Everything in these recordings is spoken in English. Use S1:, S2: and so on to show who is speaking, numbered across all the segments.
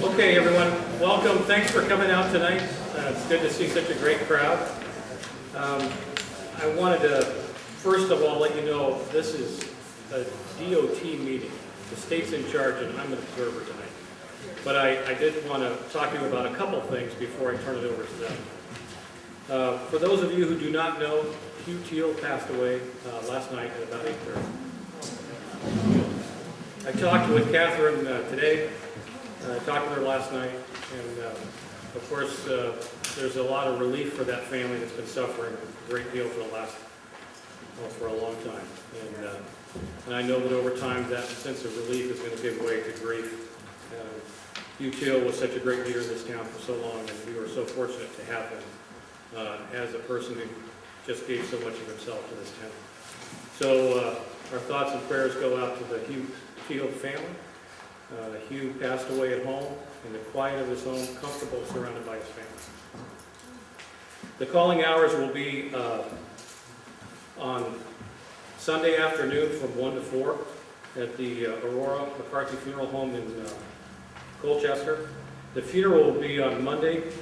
S1: Okay, everyone, welcome. Thanks for coming out tonight. It's good to see such a great crowd. I wanted to, first of all, let you know this is a DOT meeting. The state's in charge, and I'm an observer tonight. But I did want to talk to you about a couple things before I turn it over to them. For those of you who do not know, Hugh Teal passed away last night at about 8:30. I talked with Catherine today. I talked with her last night, and of course, there's a lot of relief for that family that's been suffering a great deal for the last, well, for a long time. And I know that over time, that sense of relief is going to give way to grief. Hugh Teal was such a great leader in this town for so long, and we were so fortunate to have him as a person who just gave so much of himself to this town. So our thoughts and prayers go out to the Hugh Teal family. Hugh passed away at home, in the quiet of his home, comfortable, surrounded by his family. The calling hours will be on Sunday afternoon from 1 to 4 at the Aurora McCarthy Funeral Home in Colchester. The funeral will be on Monday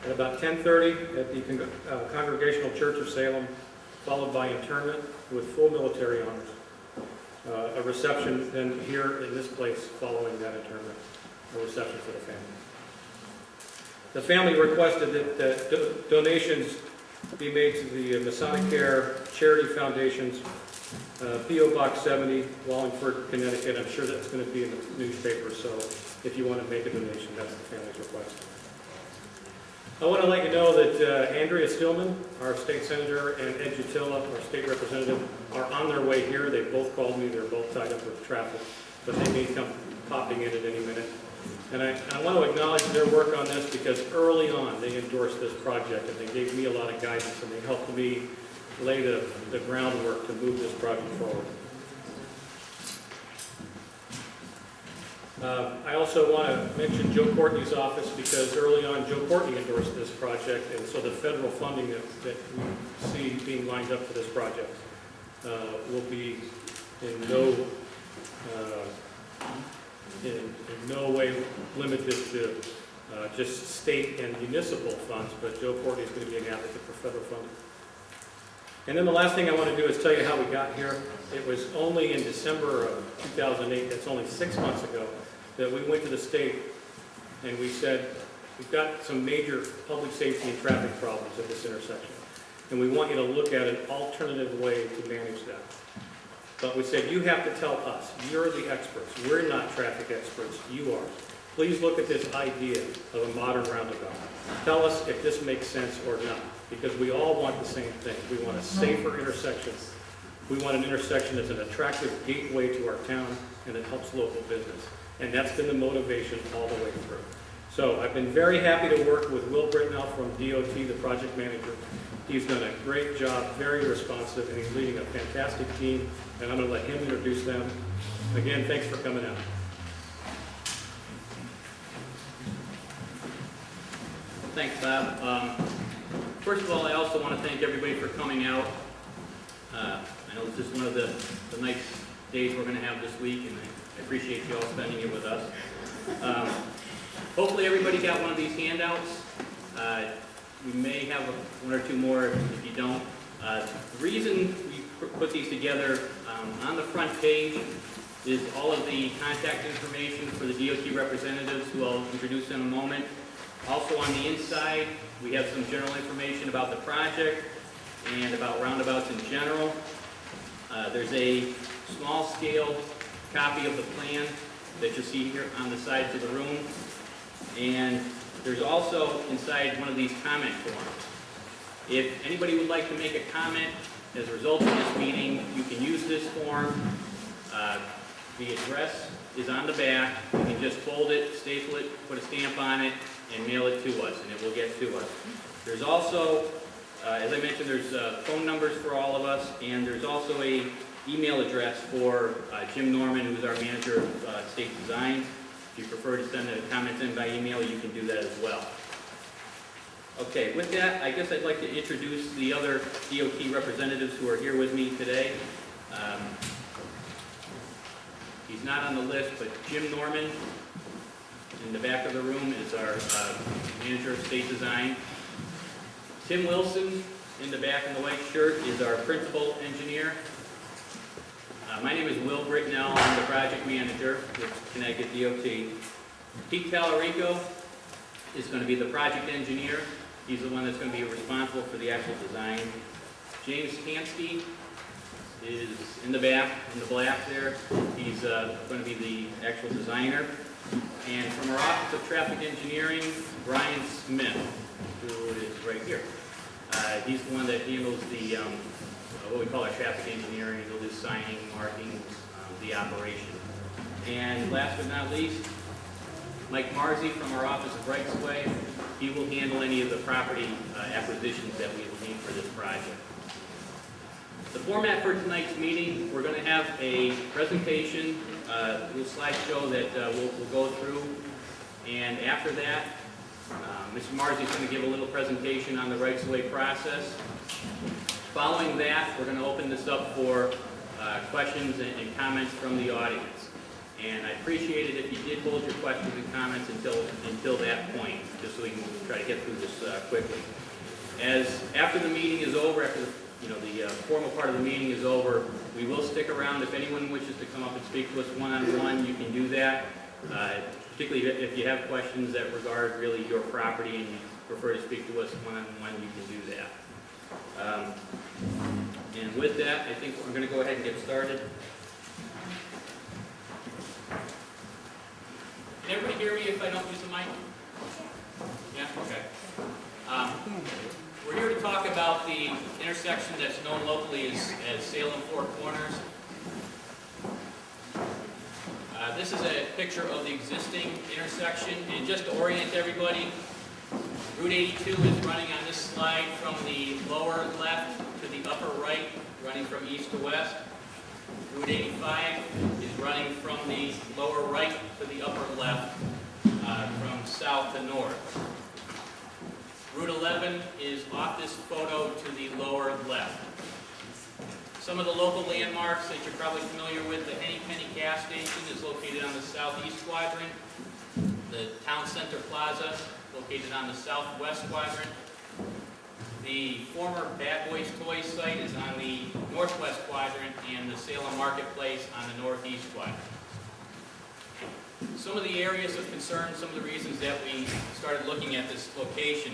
S1: at about 10:30 at the Congregational Church of Salem, followed by interment with full military honors. A reception then here in this place following that interment, a reception for the family. The family requested that donations be made to the Masonic Care Charity Foundation's P.O. Box 70, Wallingford, Connecticut. I'm sure that's going to be in the newspaper, so if you want to make a donation, that's the family's request. I want to let you know that Andrea Stillman, our state senator, and Ed Jutilla, our state representative, are on their way here. They both called me. They're both tied up with traffic, but they may come popping in at any minute. And I want to acknowledge their work on this because early on they endorsed this project, and they gave me a lot of guidance, and they helped me lay the groundwork to move this project forward. I also want to mention Joe Courtney's office because early on Joe Courtney endorsed this project, and so the federal funding that we see being lined up for this project will be in no way limited to just state and municipal funds, but Joe Courtney is going to be an advocate for federal funding. And then the last thing I want to do is tell you how we got here. It was only in December of 2008, that's only 6 months ago, that we went to the state and we said, we've got some major public safety and traffic problems at this intersection. And we want you to look at an alternative way to manage that. But we said, you have to tell us. You're the experts. We're not traffic experts. You are. Please look at this idea of a modern roundabout. Tell us if this makes sense or not. Because we all want the same thing. We want a safer intersection. We want an intersection that's an attractive gateway to our town and that helps local business. And that's been the motivation all the way through. So I've been very happy to work with Will Britnell from DOT, the project manager. He's done a great job, very responsive, and he's leading a fantastic team. And I'm going to let him introduce them. Again, thanks for coming out.
S2: Thanks, Bob. First of all, I also want to thank everybody for coming out. I know this is one of the nice days we're going to have this week, and I appreciate you all spending it with us. Hopefully everybody got one of these handouts. We may have one or two more if you don't. The reason we put these together, on the front page is all of the contact information for the DOT representatives, who I'll introduce in a moment. Also on the inside, we have some general information about the project and about roundabouts in general. There's a small-scale copy of the plan that you'll see here on the sides of the room. And there's also inside one of these comment forms. If anybody would like to make a comment as a result of this meeting, you can use this form. The address is on the back. You can just fold it, staple it, put a stamp on it, and mail it to us, and it will get to us. There's also, as I mentioned, there's phone numbers for all of us, and there's also a email address for Jim Norman, who's our manager of state design. If you prefer to send the comments in by email, you can do that as well. Okay, with that, I guess I'd like to introduce the other DOT representatives who are here with me today. He's not on the list, but Jim Norman, and the back of the room is our manager of state design. Tim Wilson, in the back in the white shirt, is our principal engineer. My name is Will Bricknell. I'm the project manager with Connecticut DOT. Pete Talarico is going to be the project engineer. He's the one that's going to be responsible for the actual design. James Hansky is in the back, in the black there. He's going to be the actual designer. And from our Office of Traffic Engineering, Brian Smith, who is right here. He's the one that handles the, what we call our traffic engineering. He'll do signing, marking, the operation. And last but not least, Mike Marzi from our Office of Rights of Way. He will handle any of the property acquisitions that we will need for this project. The format for tonight's meeting, we're going to have a presentation, a little slideshow that we'll go through. And after that, Mr. Marzi is going to give a little presentation on the rights of way process. Following that, we're going to open this up for questions and comments from the audience. And I appreciate it if you did hold your questions and comments until that point, just so we can try to get through this quickly. As after the meeting is over, after the formal part of the meeting is over, we will stick around. If anyone wishes to come up and speak to us one-on-one, you can do that. Particularly if you have questions that regard really your property and you prefer to speak to us one-on-one, you can do that. And with that, I think we're going to go ahead and get started. Can everybody hear me if I don't use the mic? Yeah? Okay. We're here to talk about the intersection that's known locally as Salem Four Corners. This is a picture of the existing intersection, and just to orient everybody, Route 82 is running on this slide from the lower left to the upper right, running from east to west. Route 85 is running from the lower right to the upper left, from south to north. Route 11 is off this photo to the lower left. Some of the local landmarks that you're probably familiar with, the Henny Penny gas station is located on the southeast quadrant. The Town Center Plaza, located on the southwest quadrant. The former Bad Boys Toy site is on the northwest quadrant, and the Salem Marketplace on the northeast quadrant. Some of the areas of concern, some of the reasons that we started looking at this location,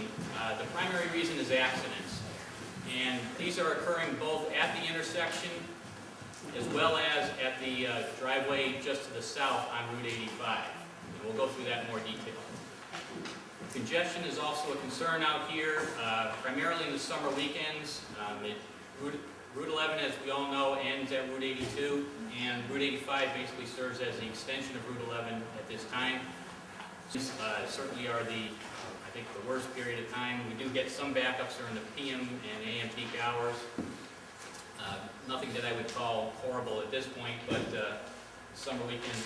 S2: the primary reason is accidents. And these are occurring both at the intersection as well as at the driveway just to the south on Route 85. And we'll go through that in more detail. Congestion is also a concern out here, primarily in the summer weekends. Route 11, as we all know, ends at Route 82, and Route 85 basically serves as the extension of Route 11 at this time. Certainly are I think the worst period of time. We do get some backups during the PM and AM peak hours. Nothing that I would call horrible at this point, but summer weekends,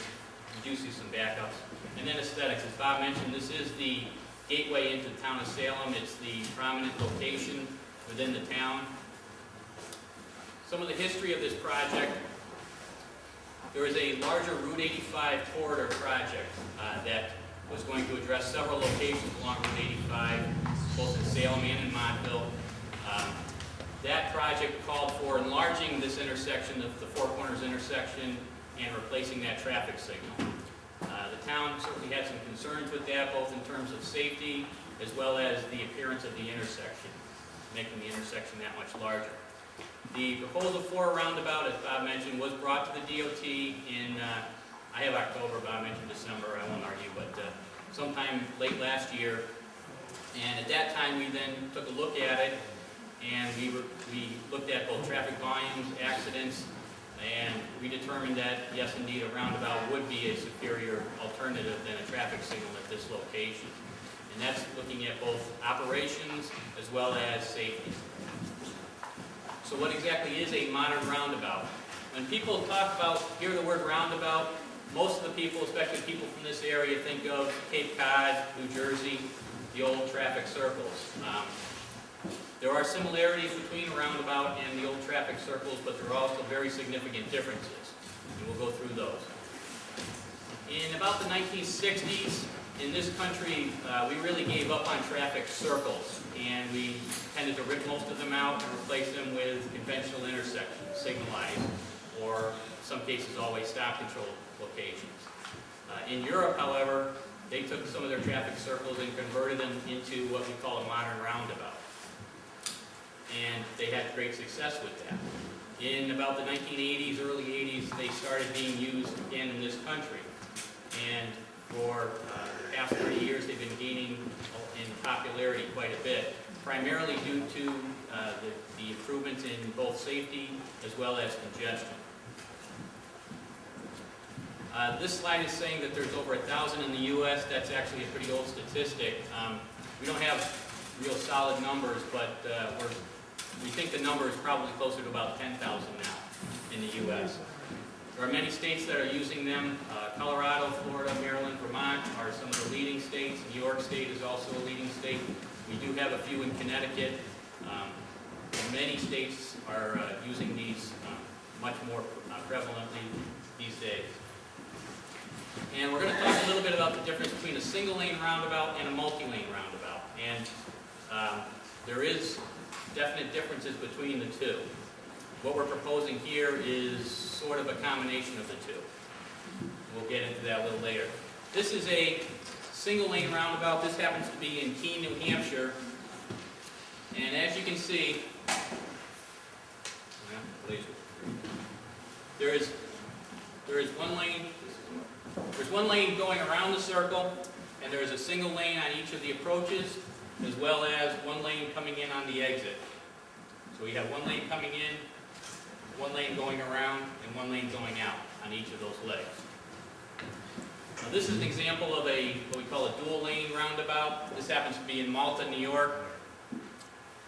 S2: we do see some backups. And then aesthetics, as Bob mentioned, this is the gateway into the town of Salem. It's the prominent location within the town. Some of the history of this project: there was a larger Route 85 corridor project that was going to address several locations along Route 85, both in Salem and in Montville. That project called for enlarging this intersection, the Four Corners intersection, and replacing that traffic signal. The town certainly had some concerns with that, both in terms of safety as well as the appearance of the intersection, making the intersection that much larger. The proposal for a roundabout, as Bob mentioned, was brought to the DOT in, I have October, Bob mentioned December, I won't argue, but sometime late last year. And at that time, we then took a look at it, and we looked at both traffic volumes, accidents, and we determined that, yes, indeed, a roundabout would be a superior alternative than a traffic signal at this location. And that's looking at both operations as well as safety. So what exactly is a modern roundabout? When people hear the word roundabout, most of the people, especially people from this area, think of Cape Cod, New Jersey, the old traffic circles. There are similarities between a roundabout and the old traffic circles, but there are also very significant differences, and we'll go through those. In about the 1960s, in this country, we really gave up on traffic circles, and we tended to rip most of them out and replace them with conventional intersections, signalized, or in some cases always stop control locations. In Europe, however, they took some of their traffic circles and converted them into what we call a modern roundabout. And they had great success with that. In about the 1980s, early 80s, they started being used again in this country. And for the past 30 years, they've been gaining in popularity quite a bit, primarily due to the improvements in both safety as well as congestion. This slide is saying that there's over 1,000 in the U.S. That's actually a pretty old statistic. We don't have real solid numbers, but we think the number is probably closer to about 10,000 now in the U.S. There are many states that are using them. Colorado, Florida, Maryland, Vermont are some of the leading states. New York State is also a leading state. We do have a few in Connecticut. Many states are using these much more prevalently these days. And we're going to talk a little bit about the difference between a single-lane roundabout and a multi-lane roundabout. And there is definite differences between the two. What we're proposing here is sort of a combination of the two. We'll get into that a little later. This is a single-lane roundabout. This happens to be in Keene, New Hampshire. And as you can see, there is one lane. There's one lane going around the circle, and there is a single lane on each of the approaches, as well as one lane coming in on the exit. So we have one lane coming in, one lane going around, and one lane going out on each of those legs. Now this is an example of what we call a dual lane roundabout. This happens to be in Malta, New York.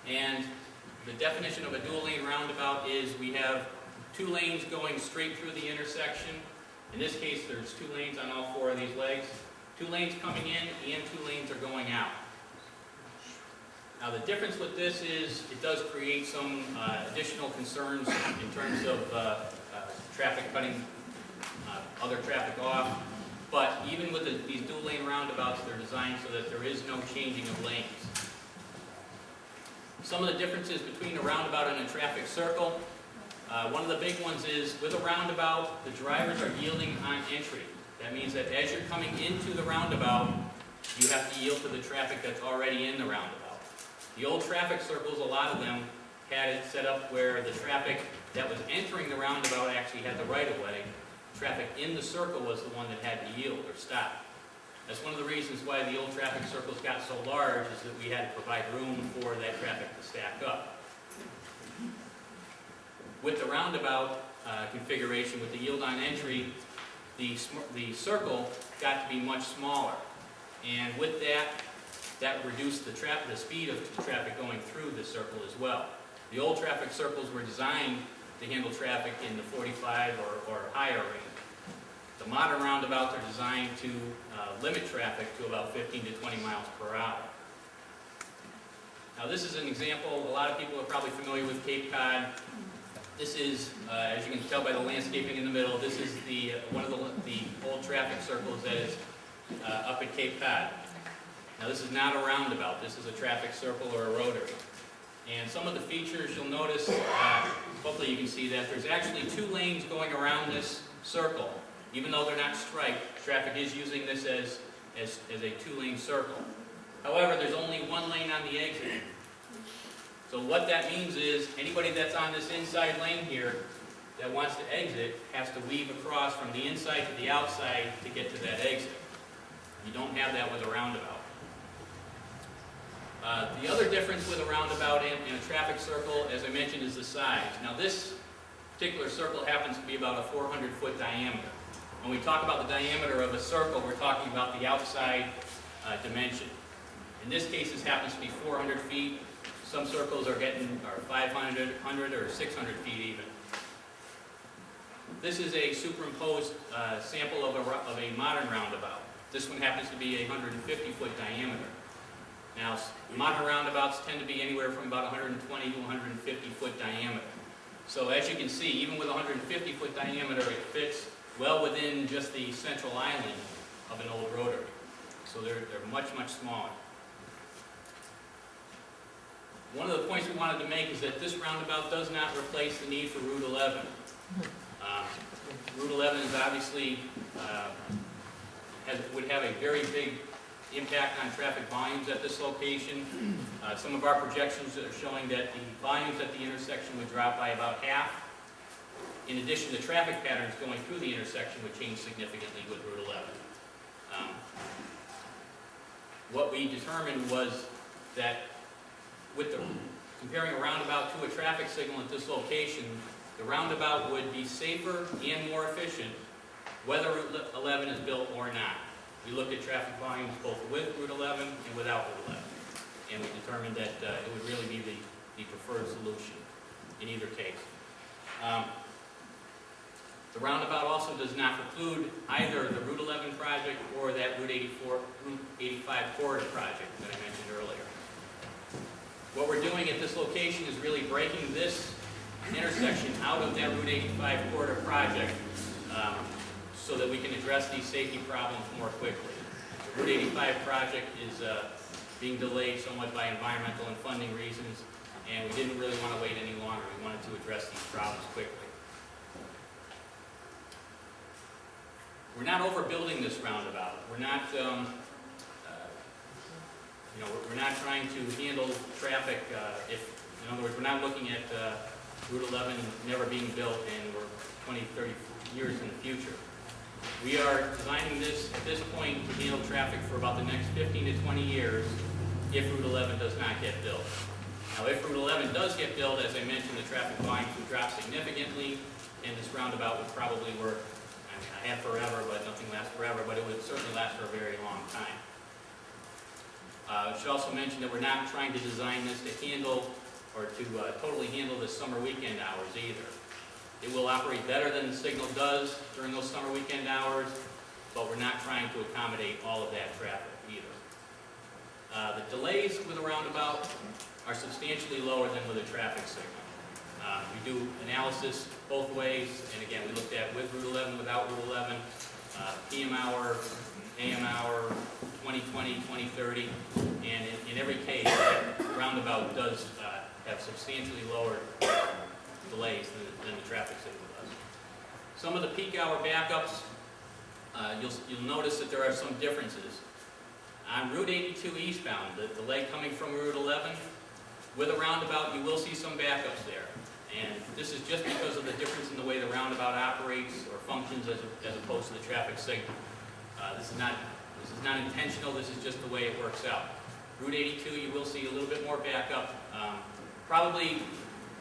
S2: And the definition of a dual lane roundabout is we have two lanes going straight through the intersection. In this case, there's two lanes on all four of these legs. Two lanes coming in and two lanes are going out. Now the difference with this is it does create some additional concerns in terms of traffic cutting other traffic off. But even with these dual lane roundabouts, they're designed so that there is no changing of lanes. Some of the differences between a roundabout and a traffic circle. One of the big ones is, with a roundabout, the drivers are yielding on entry. That means that as you're coming into the roundabout, you have to yield to the traffic that's already in the roundabout. The old traffic circles, a lot of them, had it set up where the traffic that was entering the roundabout actually had the right-of-way. Traffic in the circle was the one that had to yield or stop. That's one of the reasons why the old traffic circles got so large, is that we had to provide room for that traffic to stack up. With the roundabout configuration, with the yield on entry, the circle got to be much smaller. And with that, that reduced the speed of the traffic going through the circle as well. The old traffic circles were designed to handle traffic in the 45 or higher range. The modern roundabouts are designed to limit traffic to about 15 to 20 miles per hour. Now this is an example, a lot of people are probably familiar with Cape Cod. This is, as you can tell by the landscaping in the middle, this is one of the old traffic circles that is up at Cape Cod. Now this is not a roundabout, this is a traffic circle or a rotary. And some of the features you'll notice, hopefully you can see that there's actually two lanes going around this circle. Even though they're not striped, traffic is using this as a two-lane circle. However, there's only one lane on the exit. So what that means is anybody that's on this inside lane here that wants to exit has to weave across from the inside to the outside to get to that exit. You don't have that with a roundabout. The other difference with a roundabout and a traffic circle, as I mentioned, is the size. Now this particular circle happens to be about a 400-foot diameter. When we talk about the diameter of a circle, we're talking about the outside dimension. In this case, this happens to be 400 feet. Some circles are 500, 100, or 600 feet even. This is a superimposed sample of a modern roundabout. This one happens to be a 150-foot diameter. Now, modern roundabouts tend to be anywhere from about 120 to 150-foot diameter. So as you can see, even with a 150-foot diameter, it fits well within just the central island of an old rotary. So they're much, much smaller. One of the points we wanted to make is that this roundabout does not replace the need for Route 11. Route 11 is obviously would have a very big impact on traffic volumes at this location. Some of our projections are showing that the volumes at the intersection would drop by about half. In addition, the traffic patterns going through the intersection would change significantly with Route 11. What we determined was that with comparing a roundabout to a traffic signal at this location, the roundabout would be safer and more efficient whether Route 11 is built or not. We looked at traffic volumes both with Route 11 and without Route 11, and we determined that it would really be the preferred solution in either case. The roundabout also does not preclude either the Route 11 project or that Route 85 corridor project that I mentioned earlier. What we're doing at this location is really breaking this intersection out of that Route 85 corridor project so that we can address these safety problems more quickly. The Route 85 project is being delayed somewhat by environmental and funding reasons, and we didn't really want to wait any longer. We wanted to address these problems quickly. We're not overbuilding this roundabout. We're not, we're not trying to handle traffic. In other words, we're not looking at Route 11 never being built and we're 20, 30 years in the future. We are designing this at this point to handle traffic for about the next 15 to 20 years if Route 11 does not get built. Now, if Route 11 does get built, as I mentioned, the traffic volumes would drop significantly, and this roundabout would probably work. I have forever, but nothing lasts forever, but it would certainly last for a very long time. I should also mention that we're not trying to design this to handle or to totally handle the summer weekend hours either. It will operate better than the signal does during those summer weekend hours, but we're not trying to accommodate all of that traffic either. The delays with a roundabout are substantially lower than with a traffic signal. We do analysis both ways, and again, we looked at with Route 11, without Route 11, PM hour, AM hour, 2020, 2030, and in every case, the roundabout does have substantially lower delays than the traffic signal does. Some of the peak hour backups, you'll notice that there are some differences. On Route 82 eastbound, the leg coming from Route 11, with a roundabout, you will see some backups there. And this is just because of the difference in the way the roundabout operates or functions as opposed to the traffic signal. This is not intentional, this is just the way it works out. Route 82, you will see a little bit more backup, probably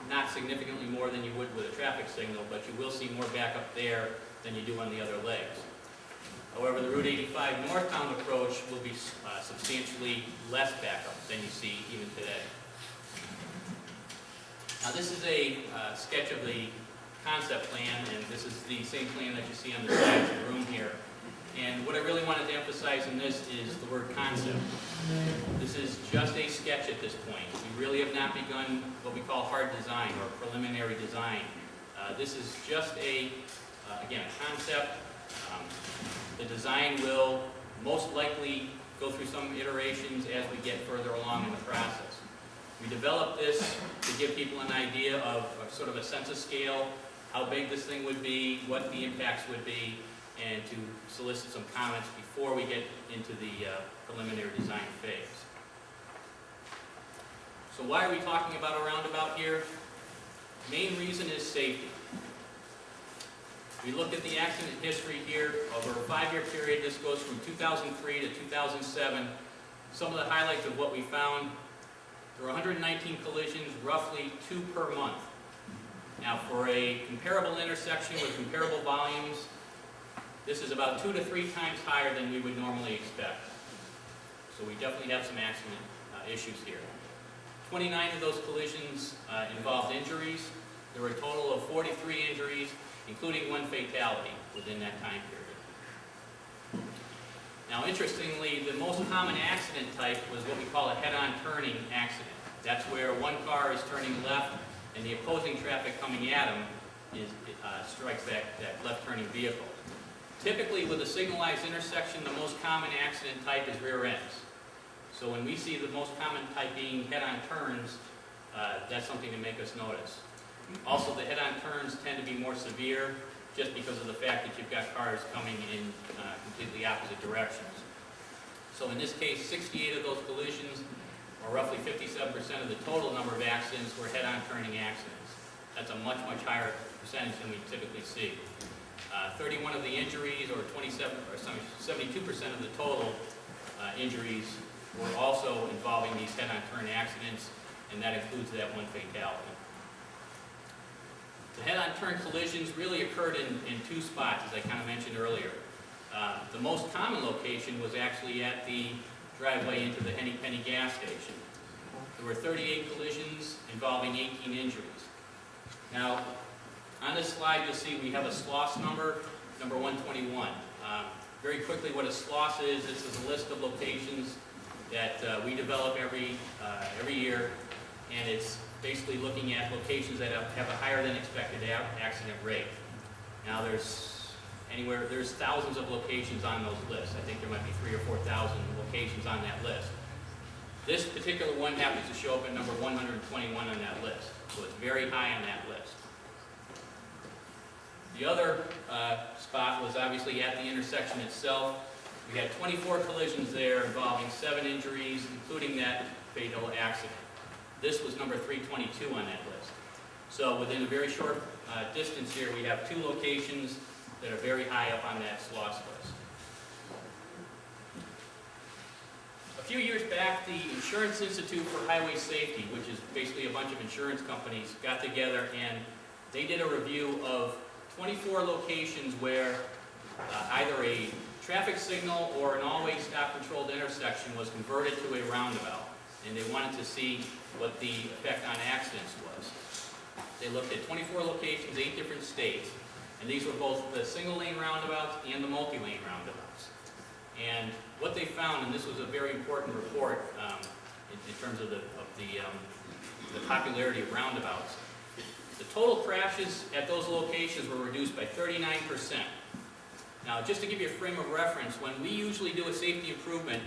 S2: not significantly more than you would with a traffic signal, but you will see more backup there than you do on the other legs. However, the Route 85 northbound approach will be substantially less backup than you see even today. Now, this is a sketch of the concept plan, and this is the same plan that you see on the sides of the room here. And what I really wanted to emphasize in this is the word concept. This is just a sketch at this point. We really have not begun what we call hard design or preliminary design. This is just again, a concept. The design will most likely go through some iterations as we get further along in the process. We developed this to give people an idea of sort of a sense of scale, how big this thing would be, what the impacts would be, and to solicit some comments before we get into the preliminary design phase. So why are we talking about a roundabout here? Main reason is safety. We looked at the accident history here over a 5-year period. This goes from 2003 to 2007. Some of the highlights of what we found: there were 119 collisions, roughly 2 per month. Now, for a comparable intersection with comparable volumes, this is about 2 to 3 times higher than we would normally expect. So we definitely have some accident issues here. 29 of those collisions involved injuries. There were a total of 43 injuries, including 1 fatality within that time period. Now, interestingly, the most common accident type was what we call a head-on turning accident. That's where one car is turning left and the opposing traffic coming at them strikes that left-turning vehicle. Typically, with a signalized intersection, the most common accident type is rear ends. So when we see the most common type being head-on turns, that's something to make us notice. Also, the head-on turns tend to be more severe just because of the fact that you've got cars coming in completely opposite directions. So in this case, 68 of those collisions, or roughly 57% of the total number of accidents, were head-on turning accidents. That's a much, much higher percentage than we typically see. 31 of the injuries, or 72% of the total injuries, were also involving these head-on turn accidents, and that includes that one fatality. The head-on turn collisions really occurred in two spots, as I kind of mentioned earlier. The most common location was actually at the driveway into the Henny Penny gas station. There were 38 collisions involving 18 injuries. Now, on this slide, you'll see we have a SLOS number 121. Very quickly, what a SLOS is, this is a list of locations that we develop every year, and it's basically looking at locations that have a higher than expected accident rate. Now, there's thousands of locations on those lists. I think there might be 3,000 or 4,000 locations on that list. This particular one happens to show up at number 121 on that list, so it's very high on that list. The other spot was obviously at the intersection itself. We had 24 collisions there involving 7 injuries, including that fatal accident. This was number 322 on that list. So within a very short distance here, we have 2 locations that are very high up on that SLOS list. A few years back, the Insurance Institute for Highway Safety, which is basically a bunch of insurance companies, got together and they did a review of 24 locations where either a traffic signal or an always stop-controlled intersection was converted to a roundabout, and they wanted to see what the effect on accidents was. They looked at 24 locations, 8 different states, and these were both the single-lane roundabouts and the multi-lane roundabouts. And what they found, and this was a very important report in terms of the popularity of roundabouts, the total crashes at those locations were reduced by 39%. Now, just to give you a frame of reference, when we usually do a safety improvement,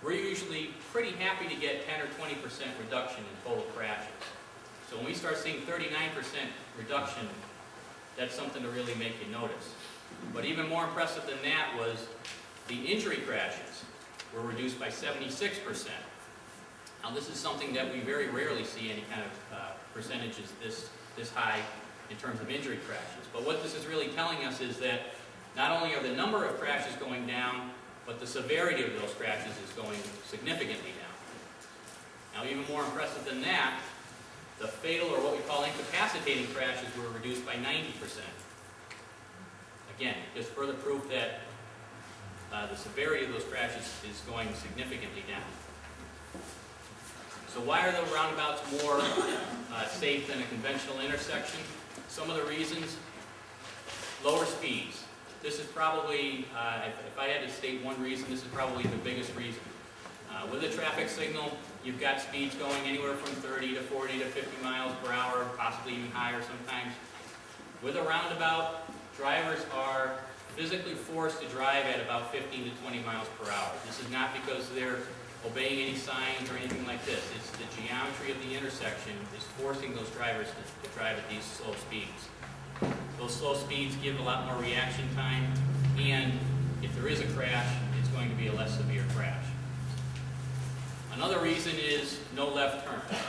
S2: we're usually pretty happy to get 10 or 20% reduction in total crashes. So when we start seeing 39% reduction, that's something to really make you notice. But even more impressive than that was the injury crashes were reduced by 76%. Now, this is something that we very rarely see any kind of percentages this high in terms of injury crashes. But what this is really telling us is that not only are the number of crashes going down, but the severity of those crashes is going significantly down. Now, even more impressive than that, the fatal, or what we call incapacitating crashes, were reduced by 90%. Again, just further proof that the severity of those crashes is going significantly down. So why are the roundabouts more safe than a conventional intersection? Some of the reasons: lower speeds. This is probably, if I had to state one reason, this is probably the biggest reason. With a traffic signal, you've got speeds going anywhere from 30 to 40 to 50 miles per hour, possibly even higher sometimes. With a roundabout, drivers are physically forced to drive at about 15 to 20 miles per hour. This is not because they're obeying any signs or anything like this. It's the geometry of the intersection is forcing those drivers to drive at these slow speeds. Those slow speeds give a lot more reaction time, and if there is a crash, it's going to be a less severe crash. Another reason is no left turns.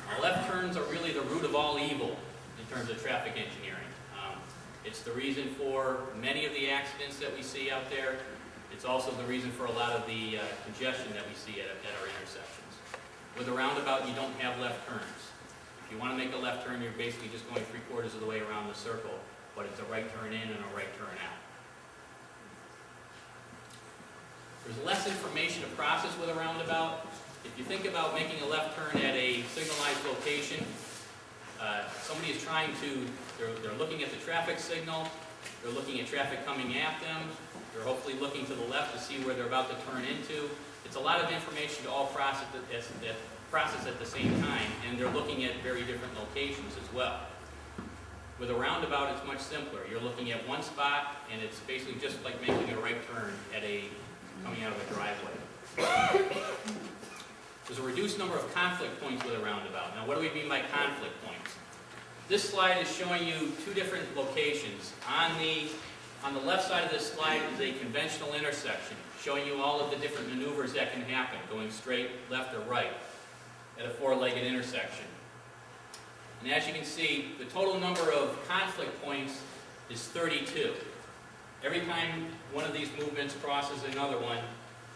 S2: Now, left turns are really the root of all evil in terms of traffic engineering. It's the reason for many of the accidents that we see out there. It's also the reason for a lot of the congestion that we see at our intersections. With a roundabout, you don't have left turns. If you want to make a left turn, you're basically just going 3/4 of the way around the circle, but it's a right turn in and a right turn out. There's less information to process with a roundabout. If you think about making a left turn at a signalized location, somebody is trying to, they're looking at the traffic signal, they're looking at traffic coming at them, they're hopefully looking to the left to see where they're about to turn into. It's a lot of information to all process at the same time, and they're looking at very different locations as well. With a roundabout, it's much simpler. You're looking at one spot, and it's basically just like making a right turn coming out of a driveway. There's a reduced number of conflict points with a roundabout. Now, what do we mean by conflict points? This slide is showing you two different locations. On the left side of this slide is a conventional intersection, showing you all of the different maneuvers that can happen, going straight, left, or right, at a four-legged intersection. And as you can see, the total number of conflict points is 32. Every time one of these movements crosses another one,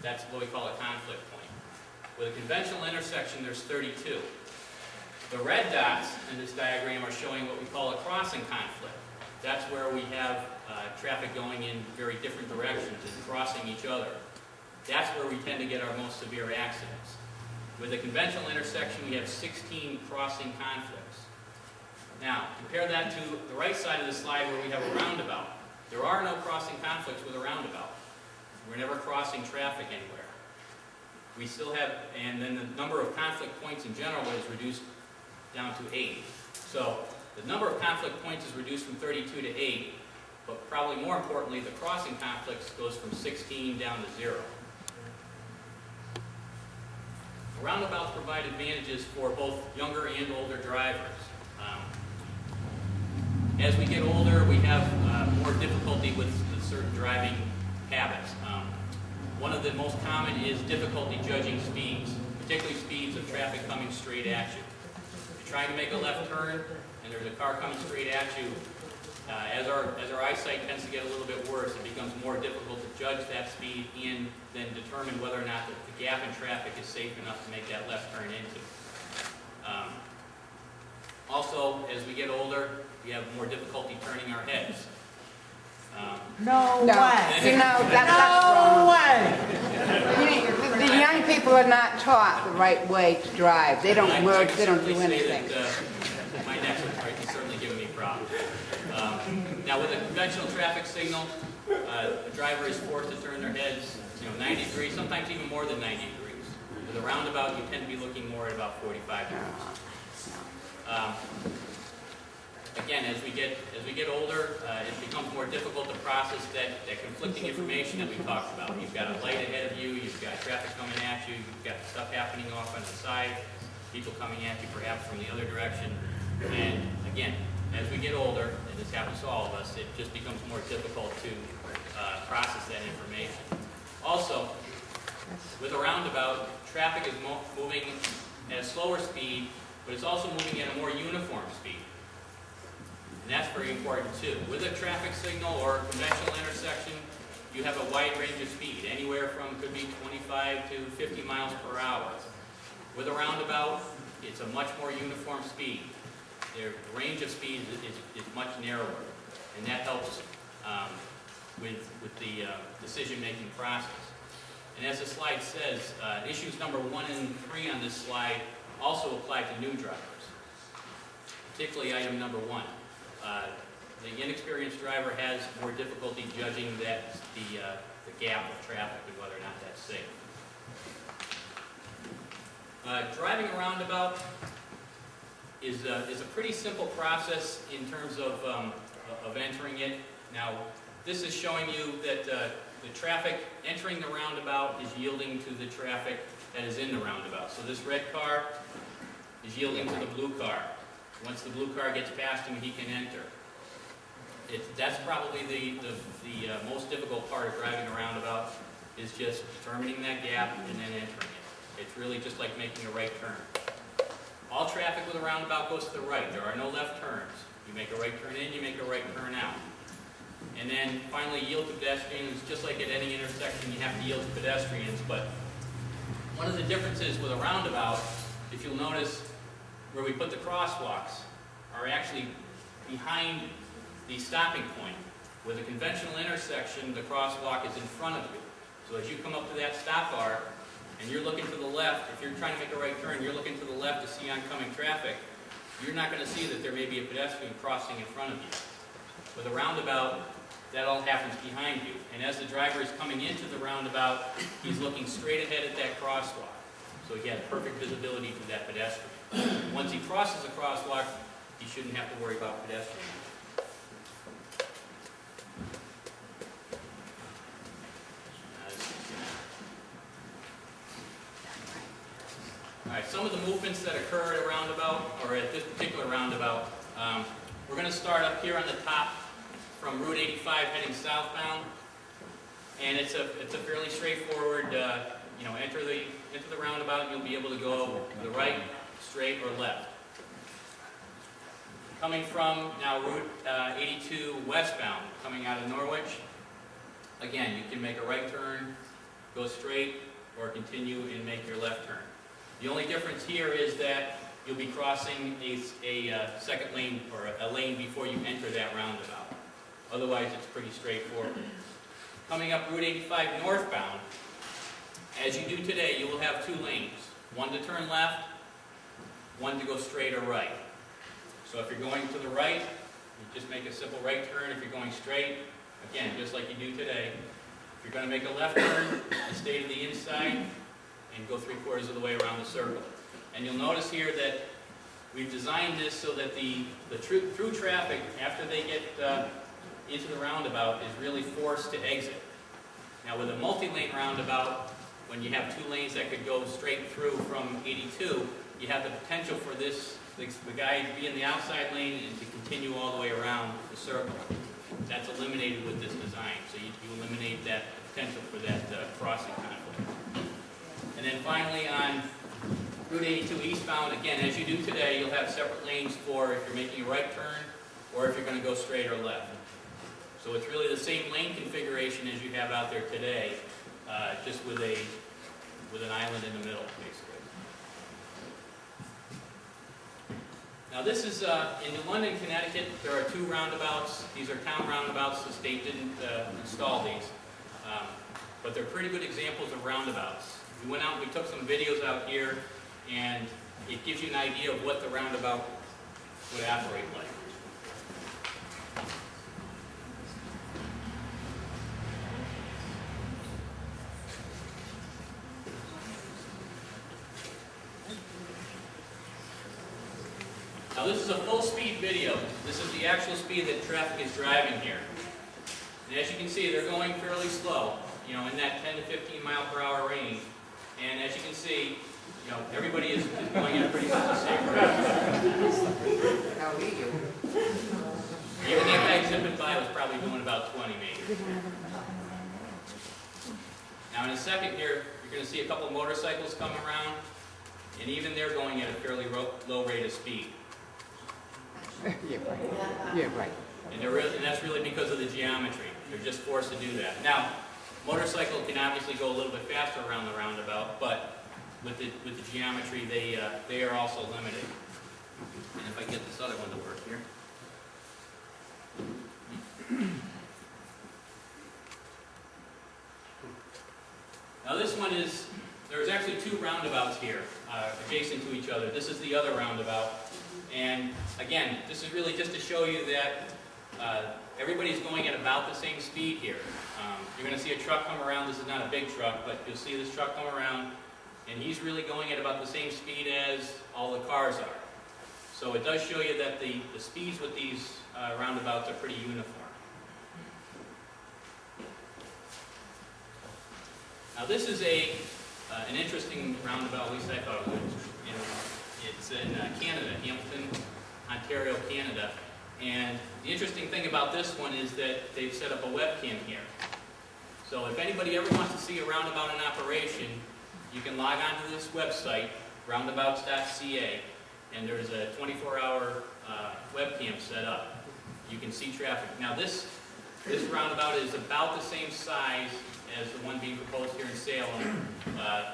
S2: that's what we call a conflict point. With a conventional intersection, there's 32. The red dots in this diagram are showing what we call a crossing conflict. That's where we have traffic going in very different directions and crossing each other. That's where we tend to get our most severe accidents. With a conventional intersection, we have 16 crossing conflicts. Now, compare that to the right side of the slide where we have a roundabout. There are no crossing conflicts with a roundabout. We're never crossing traffic anywhere. We still have, and then the number of conflict points in general is reduced down to 8. So the number of conflict points is reduced from 32 to 8, but probably more importantly, the crossing conflicts goes from 16 down to 0. Roundabouts provide advantages for both younger and older drivers. As we get older, we have more difficulty with certain driving habits. One of the most common is difficulty judging speeds, particularly speeds of traffic coming straight at you. You're trying to make a left turn, and there's a car coming straight at you. As our eyesight tends to get a little bit worse, it becomes more difficult to judge that speed and then determine whether or not the gap in traffic is safe enough to make that left turn into. Also, as we get older, we have more difficulty turning our heads.
S3: No
S4: No.
S3: way.
S4: You know, that's wrong.
S3: No way.
S4: The young people are not taught the right way to drive. They don't merge, they don't do anything.
S2: My next is certainly giving me problems. Now, with a conventional traffic signal, the driver is forced to turn their heads, 90 degrees, sometimes even more than 90 degrees. With a roundabout, you tend to be looking more at about 45 degrees. Again, as we get older, it becomes more difficult to process that conflicting information that we talked about. You've got a light ahead of you, you've got traffic coming at you, you've got stuff happening off on the side, people coming at you perhaps from the other direction. And again, as we get older, and this happens to all of us, it just becomes more difficult to process that information. Also, with a roundabout, traffic is moving at a slower speed, but it's also moving at a more uniform speed. And that's very important too. With a traffic signal or a conventional intersection, you have a wide range of speed, anywhere from could be 25 to 50 miles per hour. With a roundabout, it's a much more uniform speed. The range of speed is much narrower, and that helps with the decision-making process. And as the slide says, issues number 1 and 3 on this slide also apply to new drivers, particularly item number 1. The inexperienced driver has more difficulty judging the gap of traffic and whether or not that's safe. Driving a roundabout is a pretty simple process in terms of entering it. Now, this is showing you that the traffic entering the roundabout is yielding to the traffic that is in the roundabout. So this red car is yielding to the blue car. Once the blue car gets past him, he can enter. That's probably the most difficult part of driving a roundabout, is just determining that gap and then entering it. It's really just like making a right turn. All traffic with a roundabout goes to the right. There are no left turns. You make a right turn in, you make a right turn out. And then finally, yield to pedestrians. Just like at any intersection, you have to yield to pedestrians. But one of the differences with a roundabout, if you'll notice, where we put the crosswalks are actually behind the stopping point. With a conventional intersection, the crosswalk is in front of you. So as you come up to that stop bar, and you're looking to the left, if you're trying to make a right turn, you're looking to the left to see oncoming traffic, you're not going to see that there may be a pedestrian crossing in front of you. With a roundabout, that all happens behind you. And as the driver is coming into the roundabout, he's looking straight ahead at that crosswalk. So he has perfect visibility to that pedestrian. Once he crosses the crosswalk, you shouldn't have to worry about pedestrians. All right, some of the movements that occur at a roundabout, or at this particular roundabout, we're going to start up here on the top from Route 85 heading southbound, and it's a fairly straightforward, enter the roundabout, and you'll be able to go to the right, straight, or left. Coming from now Route 82 westbound, coming out of Norwich, again, you can make a right turn, go straight, or continue and make your left turn. The only difference here is that you'll be crossing a second lane, or a lane before you enter that roundabout. Otherwise, it's pretty straightforward. Coming up Route 85 northbound, as you do today, you will have two lanes. One to turn left, one to go straight or right. So if you're going to the right, you just make a simple right turn. If you're going straight, again, just like you do today. If you're going to make a left turn, you stay to the inside and go 3/4 of the way around the circle. And you'll notice here that we've designed this so that the through traffic, after they get into the roundabout, is really forced to exit. Now with a multi-lane roundabout, when you have two lanes that could go straight through from 82, you have the potential for the guy to be in the outside lane and to continue all the way around the circle. That's eliminated with this design, so you eliminate that potential for that crossing conflict. And then finally on Route 82 eastbound, again, as you do today, you'll have separate lanes for if you're making a right turn or if you're going to go straight or left. So it's really the same lane configuration as you have out there today, just with an island in the middle, basically. Now this is, in New London, Connecticut, there are two roundabouts. These are town roundabouts. The state didn't install these. But they're pretty good examples of roundabouts. We went out and we took some videos out here, and it gives you an idea of what the roundabout would operate like. Now this is a full speed video. This is the actual speed that traffic is driving here. And as you can see, they're going fairly slow, in that 10 to 15 mile per hour range. And as you can see, everybody is going at pretty much the same rate. Even that guy zipping by was probably doing about 20 maybe. Now in a second here, you're going to see a couple of motorcycles come around, and even they're going at a fairly low rate of speed.
S4: You're right. You're right.
S2: And that's really because of the geometry. They're just forced to do that. Now, motorcycle can obviously go a little bit faster around the roundabout, but with the geometry, they are also limited. And if I get this other one to work here. Now this one is, there's actually two roundabouts here, adjacent to each other. This is the other roundabout. And again, this is really just to show you that everybody's going at about the same speed here. You're going to see a truck come around. This is not a big truck, but you'll see this truck come around, and he's really going at about the same speed as all the cars are. So it does show you that the speeds with these roundabouts are pretty uniform. Now this is an interesting roundabout, at least I thought it was. It's in Canada, Hamilton, Ontario, Canada. And the interesting thing about this one is that they've set up a webcam here. So if anybody ever wants to see a roundabout in operation, you can log on to this website, roundabouts.ca, and there's a 24-hour webcam set up. You can see traffic. Now this roundabout is about the same size as the one being proposed here in Salem.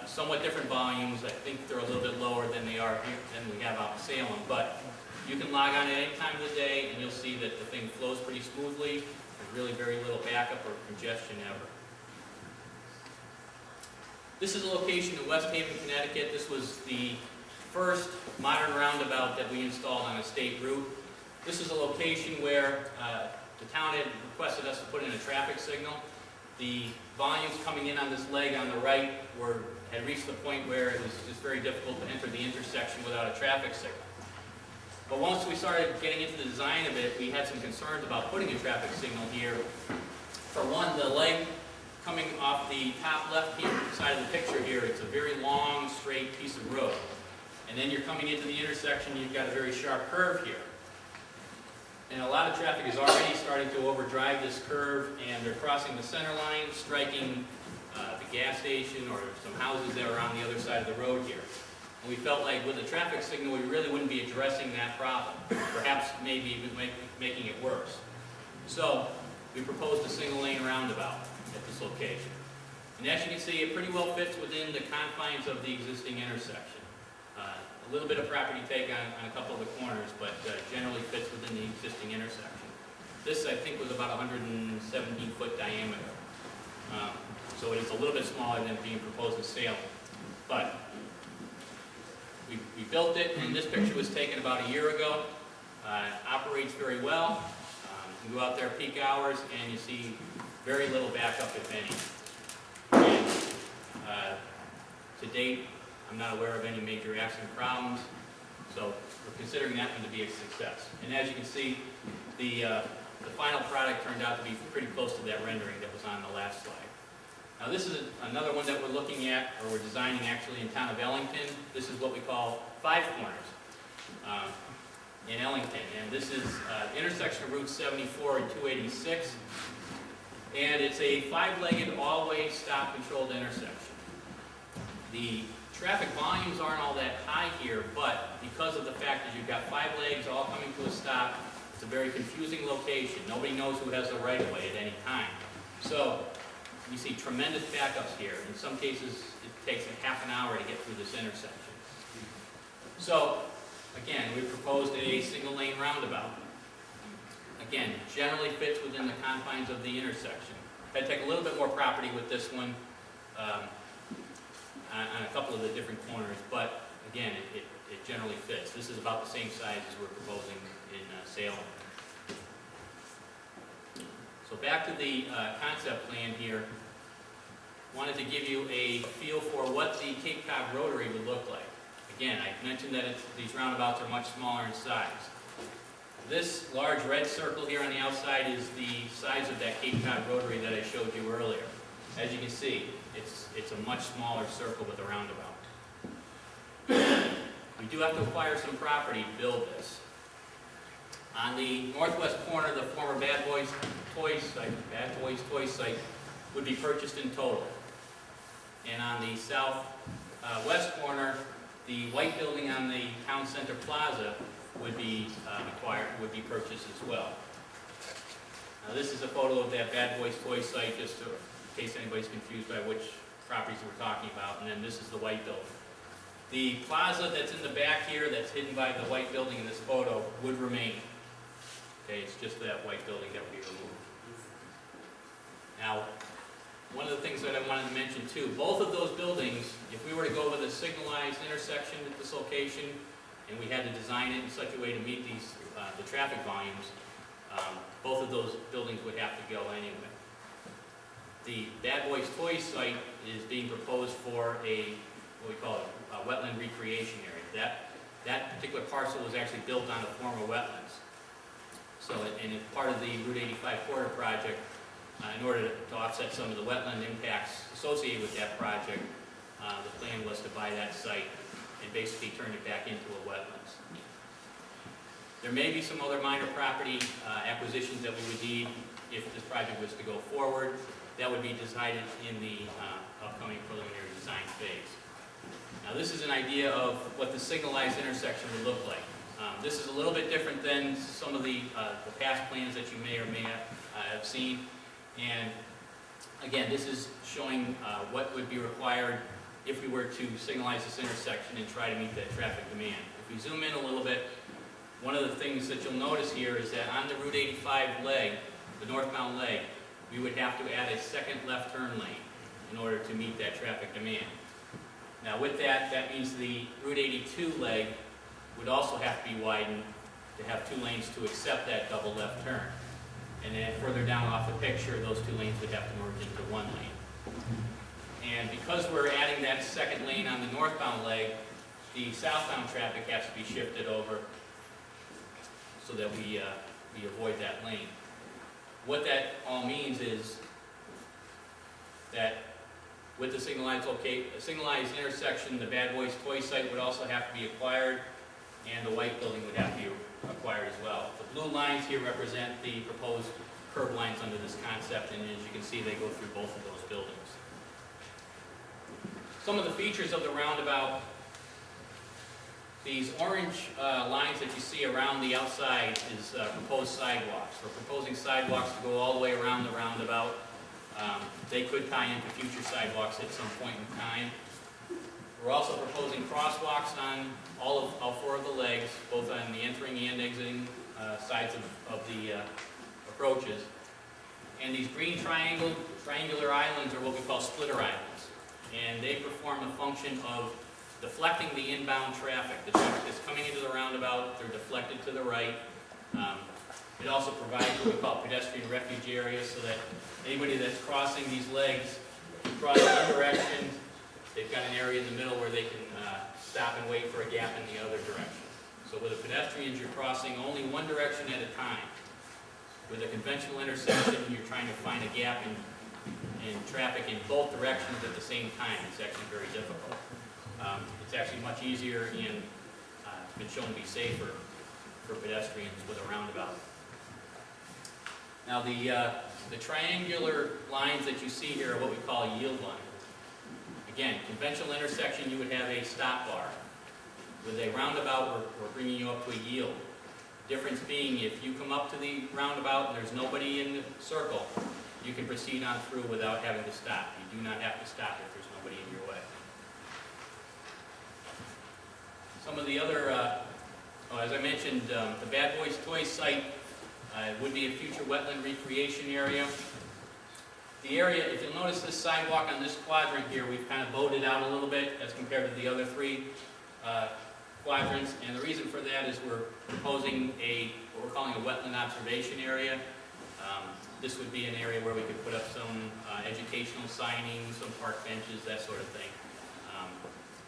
S2: Somewhat different volumes. I think they're a little bit lower than they are here, than we have out in Salem. But you can log on at any time of the day, and you'll see that the thing flows pretty smoothly. There's really very little backup or congestion ever. This is a location in West Haven, Connecticut. This was the first modern roundabout that we installed on a state route. This is a location where the town had requested us to put in a traffic signal. The volumes coming in on this leg on the right had reached the point where it was just very difficult to enter the intersection without a traffic signal. But once we started getting into the design of it, we had some concerns about putting a traffic signal here. For one, the leg coming off the top left-hand side of the picture here, it's a very long, straight piece of road. And then you're coming into the intersection, you've got a very sharp curve here. And a lot of traffic is already starting to overdrive this curve, and they're crossing the center line, striking the gas station or some houses that are on the other side of the road here. And we felt like with a traffic signal, we really wouldn't be addressing that problem, perhaps maybe even making it worse. So we proposed a single lane roundabout at this location. And as you can see, it pretty well fits within the confines of the existing intersection. A little bit of property take on a couple of the corners, but generally fits within the existing intersection. This, I think, was about 117-foot diameter. So it is a little bit smaller than being proposed in Salem. But we built it, and this picture was taken about a year ago. Operates very well. You go out there peak hours, and you see very little backup, if any. And to date, I'm not aware of any major accident problems, so we're considering that one to be a success. And as you can see, the final product turned out to be pretty close to that rendering that was on the last slide. Now this is another one that we're looking at, or we're designing actually in town of Ellington. This is what we call Five Corners in Ellington. And this is the intersection of Route 74 and 286. And it's a five-legged, all-way, stop-controlled intersection. The traffic volumes aren't all that high here, but because of the fact that you've got five legs all coming to a stop, it's a very confusing location. Nobody knows who has the right-of-way at any time. So we see tremendous backups here. In some cases, it takes a half an hour to get through this intersection. So, again, we proposed a single-lane roundabout. Again, generally fits within the confines of the intersection. Had to take a little bit more property with this one on a couple of the different corners, but again, it generally fits. This is about the same size as we're proposing in Salem. So back to the concept plan here. Wanted to give you a feel for what the Cape Cod Rotary would look like. Again, I mentioned that these roundabouts are much smaller in size. This large red circle here on the outside is the size of that Cape Cod Rotary that I showed you earlier. As you can see, it's a much smaller circle with a roundabout. We do have to acquire some property to build this. On the northwest corner, the former Bad Boys Toy Site would be purchased in total. And on the southwest corner, the white building on the Town Center Plaza would be purchased as well. Now this is a photo of that Bad Boys Toy Site, just in case anybody's confused by which properties we're talking about, and then this is the white building. The plaza that's in the back here, that's hidden by the white building in this photo, would remain. Okay, it's just that white building that would be removed. Now, one of the things that I wanted to mention too, both of those buildings, if we were to go with a signalized intersection at this location, and we had to design it in such a way to meet these the traffic volumes, both of those buildings would have to go anyway. The Bad Boys Toy Site is being proposed for what we call a wetland recreation area. That particular parcel was actually built on a former wetlands. So, and it's part of the Route 85 corridor project, in order to offset some of the wetland impacts associated with that project, the plan was to buy that site and basically turn it back into a wetlands. There may be some other minor property acquisitions that we would need if this project was to go forward. That would be decided in the upcoming preliminary design phase. Now this is an idea of what the signalized intersection would look like. This is a little bit different than some of the past plans that you may or may have seen. And again, this is showing what would be required if we were to signalize this intersection and try to meet that traffic demand. If we zoom in a little bit, one of the things that you'll notice here is that on the Route 85 leg, the northbound leg, we would have to add a second left turn lane in order to meet that traffic demand. Now with that, that means the Route 82 leg would also have to be widened to have two lanes to accept that double left turn. And then further down off the picture, those two lanes would have to merge into one lane. And because we're adding that second lane on the northbound leg, the southbound traffic has to be shifted over so that we avoid that lane. What that all means is that with the signalized intersection, the Bad Boys Toy Site would also have to be acquired, and the white building would have to be acquired as well. The blue lines here represent the proposed curb lines under this concept, and as you can see, they go through both of those buildings. Some of the features of the roundabout: these orange lines that you see around the outside is proposed sidewalks. We're proposing sidewalks to go all the way around the roundabout. They could tie into future sidewalks at some point in time. We're also proposing crosswalks on all four of the legs, both on the entering and exiting sides of the approaches. And these green triangular islands are what we call splitter islands. And they perform the function of deflecting the inbound traffic. The traffic that's coming into the roundabout, they're deflected to the right. It also provides what we call pedestrian refuge areas, so that anybody that's crossing these legs can cross one direction. They've got an area in the middle where they can stop and wait for a gap in the other direction. So with the pedestrians, you're crossing only one direction at a time. With a conventional intersection, you're trying to find a gap in traffic in both directions at the same time. It's actually very difficult. It's actually much easier and been shown to be safer for pedestrians with a roundabout. Now the triangular lines that you see here are what we call a yield line. Again, conventional intersection, you would have a stop bar. With a roundabout, we're bringing you up to a yield. Difference being, if you come up to the roundabout and there's nobody in the circle, you can proceed on through without having to stop. You do not have to stop if there's nobody in your way. Some of the other, as I mentioned, the Bad Boys Toy Site would be a future wetland recreation area. The area, if you'll notice this sidewalk on this quadrant here, we've kind of bowed it out a little bit as compared to the other three quadrants. And the reason for that is we're proposing what we're calling a wetland observation area. This would be an area where we could put up some educational signings, some park benches, that sort of thing,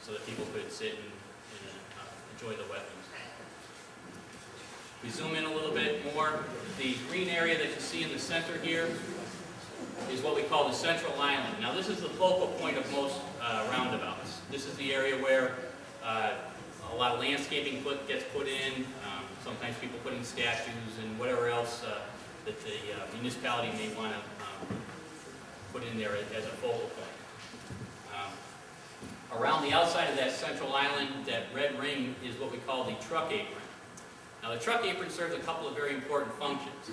S2: so that people could sit and enjoy the wetlands. We zoom in a little bit more. The green area that you see in the center here is what we call the central island. Now this is the focal point of most roundabouts. This is the area where a lot of landscaping gets put in. Sometimes people put in statues and whatever else that the municipality may want to put in there as a focal point. Around the outside of that central island, that red ring is what we call the truck apron. Now the truck apron serves a couple of very important functions.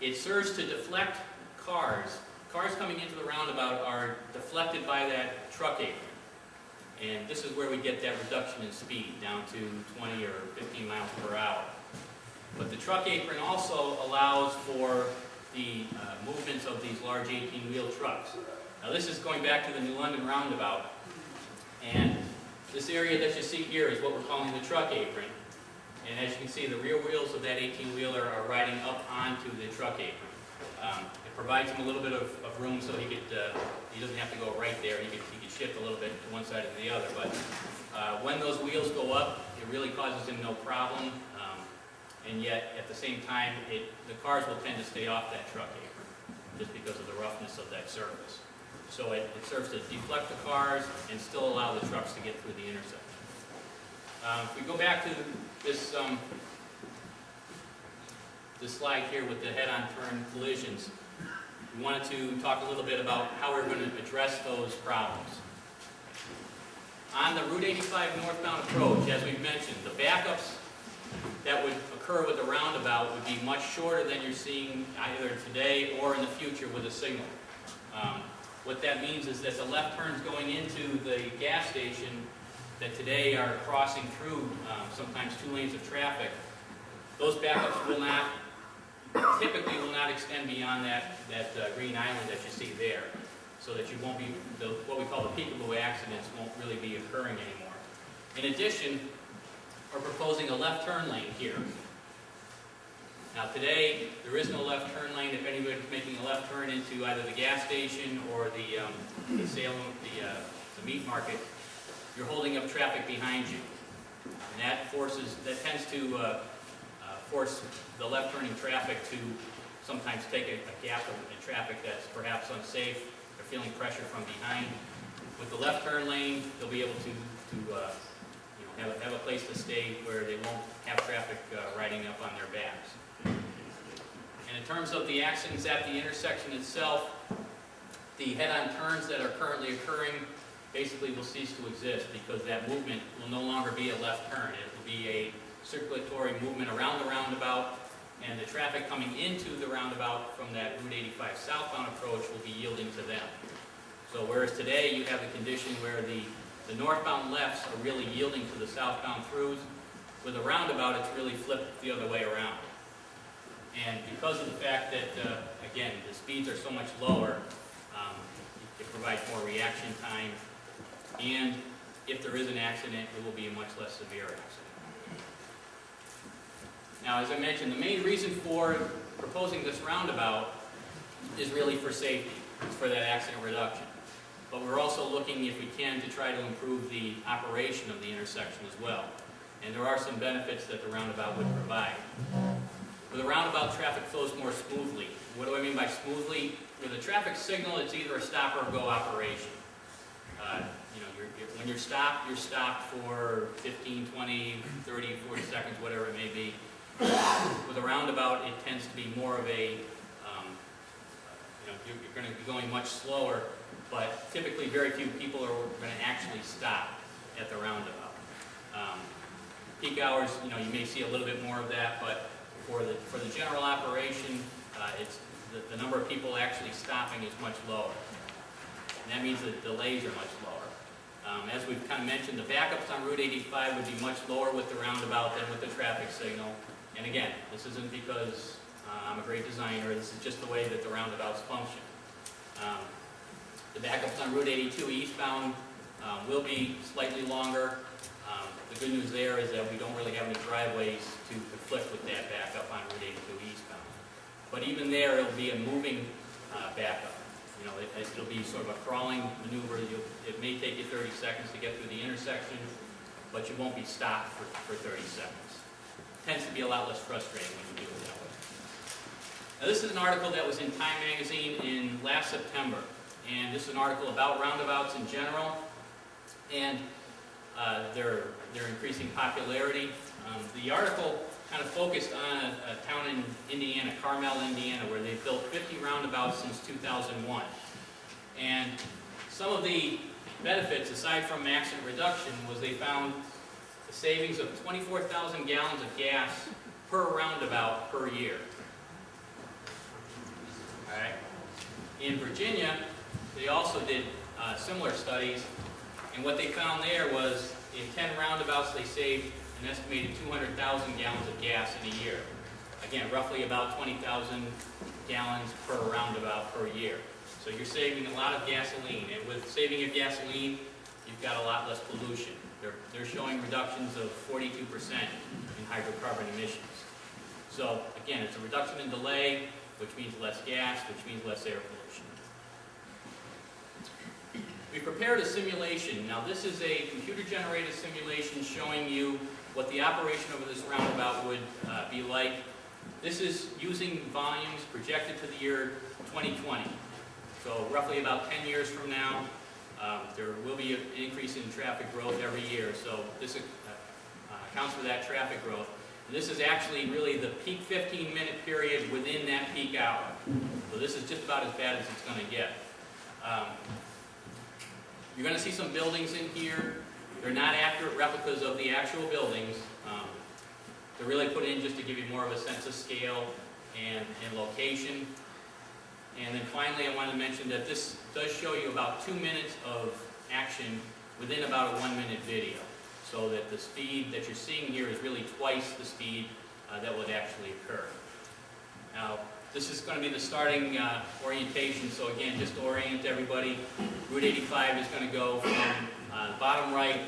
S2: It serves to deflect cars. Cars coming into the roundabout are deflected by that truck apron. And this is where we get that reduction in speed, down to 20 or 15 miles per hour. But the truck apron also allows for the movements of these large 18-wheel trucks. Now this is going back to the New London roundabout. And this area that you see here is what we're calling the truck apron. And as you can see, the rear wheels of that 18-wheeler are riding up onto the truck apron. It provides him a little bit of room so he doesn't have to go right there. He could shift a little bit to one side or the other. But when those wheels go up, it really causes him no problem. And yet, at the same time, the cars will tend to stay off that truck apron just because of the roughness of that surface. So it serves to deflect the cars and still allow the trucks to get through the intersection. If we go back to this slide here with the head-on turn collisions, we wanted to talk a little bit about how we're going to address those problems. On the Route 85 northbound approach, as we've mentioned, the backups that would occur with the roundabout would be much shorter than you're seeing either today or in the future with a signal. What that means is that the left turns going into the gas station that today are crossing through sometimes 2 lanes of traffic, those backups typically will not extend beyond that green island that you see there, so that you won't be, what we call the peekaboo accidents won't really be occurring anymore. In addition, we're proposing a left turn lane here. Now today, there is no left turn lane if anybody's making a left turn into either the gas station or the Salem, the meat market. You're holding up traffic behind you. And that tends to force the left turning traffic to sometimes take a gap in traffic that's perhaps unsafe. They're feeling pressure from behind. With the left turn lane, they'll be able to have a place to stay where they won't have traffic riding up on their backs. And in terms of the accidents at the intersection itself, the head-on turns that are currently occurring basically will cease to exist because that movement will no longer be a left turn. It will be a circulatory movement around the roundabout, and the traffic coming into the roundabout from that Route 85 southbound approach will be yielding to them. So whereas today you have the condition where the northbound lefts are really yielding to the southbound throughs, with a roundabout it's really flipped the other way around. And because of the fact that, again, the speeds are so much lower, it provides more reaction time, and if there is an accident, it will be a much less severe accident. Now, as I mentioned, the main reason for proposing this roundabout is really for safety. It's for that accident reduction. But we're also looking, if we can, to try to improve the operation of the intersection as well. And there are some benefits that the roundabout would provide. With a roundabout, traffic flows more smoothly. What do I mean by smoothly? With a traffic signal, it's either a stop or a go operation. When you're stopped for 15, 20, 30, 40 seconds, whatever it may be. With a roundabout, it tends to be more of a, you're going to be going much slower, but typically very few people are going to actually stop at the roundabout. Peak hours, you may see a little bit more of that, but for the general operation, it's the number of people actually stopping is much lower. And that means the delays are much lower. As we've kind of mentioned, the backups on Route 85 would be much lower with the roundabout than with the traffic signal. And again, this isn't because I'm a great designer, this is just the way that the roundabouts function. The backups on Route 82 eastbound will be slightly longer. The good news there is that we don't really have any driveways to conflict with that backup on Route 82 eastbound. But even there, it'll be a moving backup. It'll be sort of a crawling maneuver. It may take you 30 seconds to get through the intersection, but you won't be stopped for 30 seconds. It tends to be a lot less frustrating when you do it that way. Now, this is an article that was in Time magazine in last September, and this is an article about roundabouts in general, and their increasing popularity. The article kind of focused on a town in Indiana, Carmel, Indiana, where they've built 50 roundabouts since 2001. And some of the benefits, aside from accident reduction, was they found a savings of 24,000 gallons of gas per roundabout per year. All right. In Virginia, they also did similar studies, and what they found there was in 10 roundabouts they saved an estimated 200,000 gallons of gas in a year. Again, roughly about 20,000 gallons per roundabout per year. So you're saving a lot of gasoline, and with saving of gasoline, you've got a lot less pollution. They're showing reductions of 42% in hydrocarbon emissions. So again, it's a reduction in delay, which means less gas, which means less air pollution. We prepared a simulation. Now this is a computer-generated simulation showing you what the operation of this roundabout would be like. This is using volumes projected to the year 2020. So roughly about 10 years from now, there will be an increase in traffic growth every year. So this accounts for that traffic growth. And this is actually really the peak 15-minute period within that peak hour. So this is just about as bad as it's going to get. You're going to see some buildings in here. They're not accurate replicas of the actual buildings. They're really put in just to give you more of a sense of scale and location. And then finally, I wanted to mention that this does show you about 2 minutes of action within about a 1-minute video. So that the speed that you're seeing here is really twice the speed that would actually occur. Now, this is going to be the starting orientation. So again, just to orient everybody, Route 85 is going to go from bottom right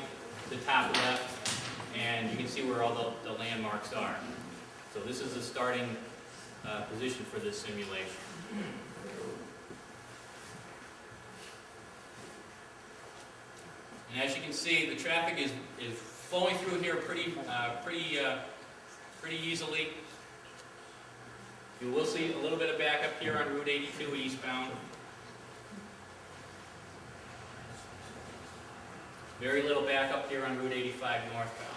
S2: to top left, and you can see where all the landmarks are. So this is the starting position for this simulation. And as you can see, the traffic is flowing through here pretty easily. You will see a little bit of backup here on Route 82 eastbound. Very little backup here on Route 85 northbound.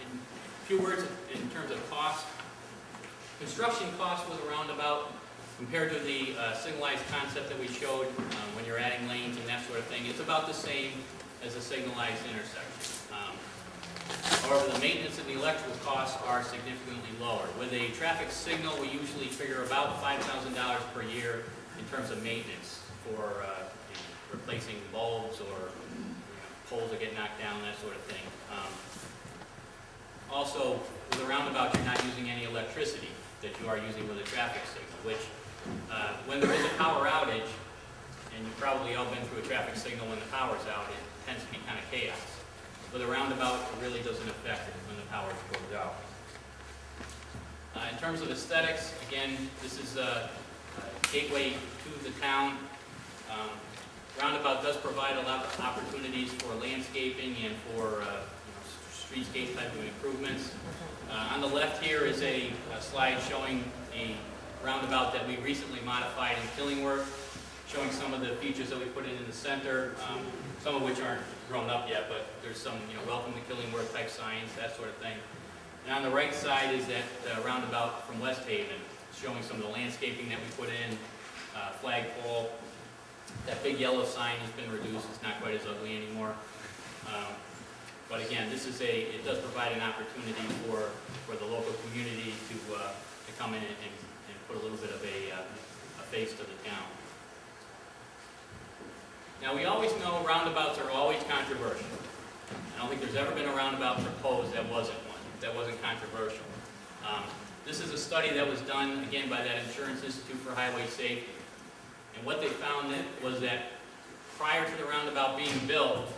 S2: In a few words in terms of cost, construction cost was a roundabout compared to the signalized concept that we showed when you're adding lanes and that sort of thing. It's about the same as a signalized intersection. However, the maintenance and the electrical costs are significantly lower. With a traffic signal, we usually figure about $5,000 per year in terms of maintenance for replacing bulbs or poles that get knocked down, that sort of thing. Also, with a roundabout, you're not using any electricity that you are using with a traffic signal, which when there is a power outage, and you've probably all been through a traffic signal when the power's out, it tends to be kind of chaos. With a roundabout, it really doesn't affect it when the power goes out. In terms of aesthetics, again, this is a gateway to the town. Roundabout does provide a lot of opportunities for landscaping and for streetscape type of improvements. On the left here is a slide showing a roundabout that we recently modified in Killingworth, showing some of the features that we put in the center, some of which aren't grown up yet, but there's some, welcome to Killingworth type signs, that sort of thing. And on the right side is that roundabout from West Haven, showing some of the landscaping that we put in, flagpole. That big yellow sign has been reduced, it's not quite as ugly anymore. But again, it does provide an opportunity for the local community to come in and put a little bit of a face to the town. Now, we always know roundabouts are always controversial. I don't think there's ever been a roundabout proposed that wasn't controversial. This is a study that was done, again, by that Insurance Institute for Highway Safety. And what they found was that prior to the roundabout being built,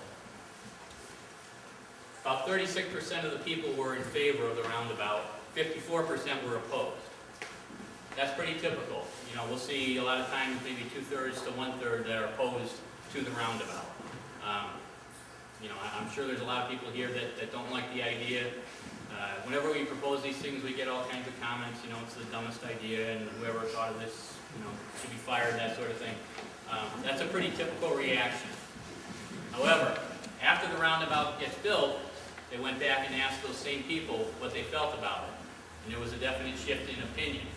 S2: about 36% of the people were in favor of the roundabout, 54% were opposed. That's pretty typical. We'll see a lot of times maybe 2/3 to 1/3 that are opposed to the roundabout. I'm sure there's a lot of people here that don't like the idea. Whenever we propose these things, we get all kinds of comments, it's the dumbest idea, and whoever thought of this, should be fired, that sort of thing. That's a pretty typical reaction. However, after the roundabout gets built, they went back and asked those same people what they felt about it. And there was a definite shift in opinion.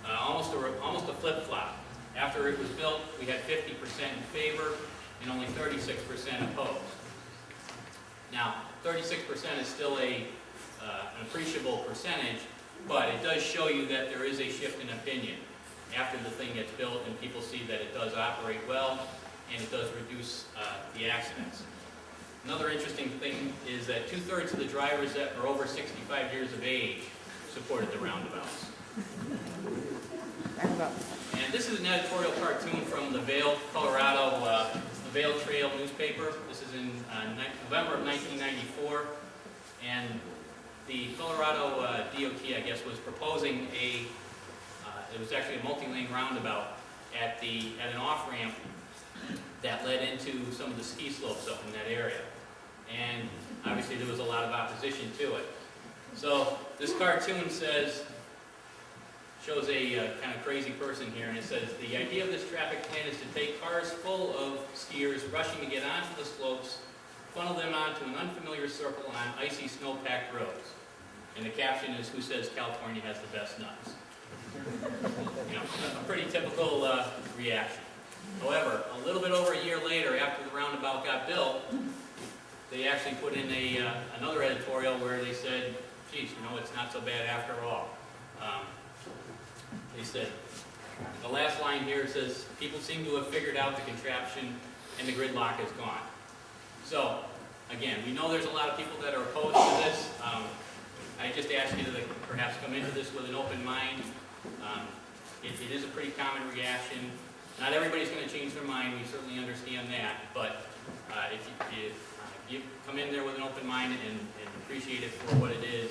S2: Almost a flip-flop. After it was built, we had 50% in favor and only 36% opposed. Now, 36% is still an appreciable percentage, but it does show you that there is a shift in opinion after the thing gets built and people see that it does operate well and it does reduce the accidents. Another interesting thing is that 2/3 of the drivers that are over 65 years of age supported the roundabouts. And this is an editorial cartoon from the Vail, Colorado, the Vail Trail newspaper. This is in November of 1994. And the Colorado DOT, I guess, was proposing it was actually a multi-lane roundabout at an off-ramp that led into some of the ski slopes up in that area. And obviously there was a lot of opposition to it. So this cartoon shows a kind of crazy person here, and it says, the idea of this traffic plan is to take cars full of skiers rushing to get onto the slopes, funnel them onto an unfamiliar circle on icy snow-packed roads. And the caption is, who says California has the best nuts? A pretty typical reaction. However, a little bit over a year later, after the roundabout got built, they actually put in another editorial where they said, geez, it's not so bad after all. They said, the last line here says, people seem to have figured out the contraption and the gridlock is gone. So, again, we know there's a lot of people that are opposed to this. I just ask you to perhaps come into this with an open mind. It is a pretty common reaction. Not everybody's going to change their mind, we certainly understand that, but if you come in there with an open mind and appreciate it for what it is,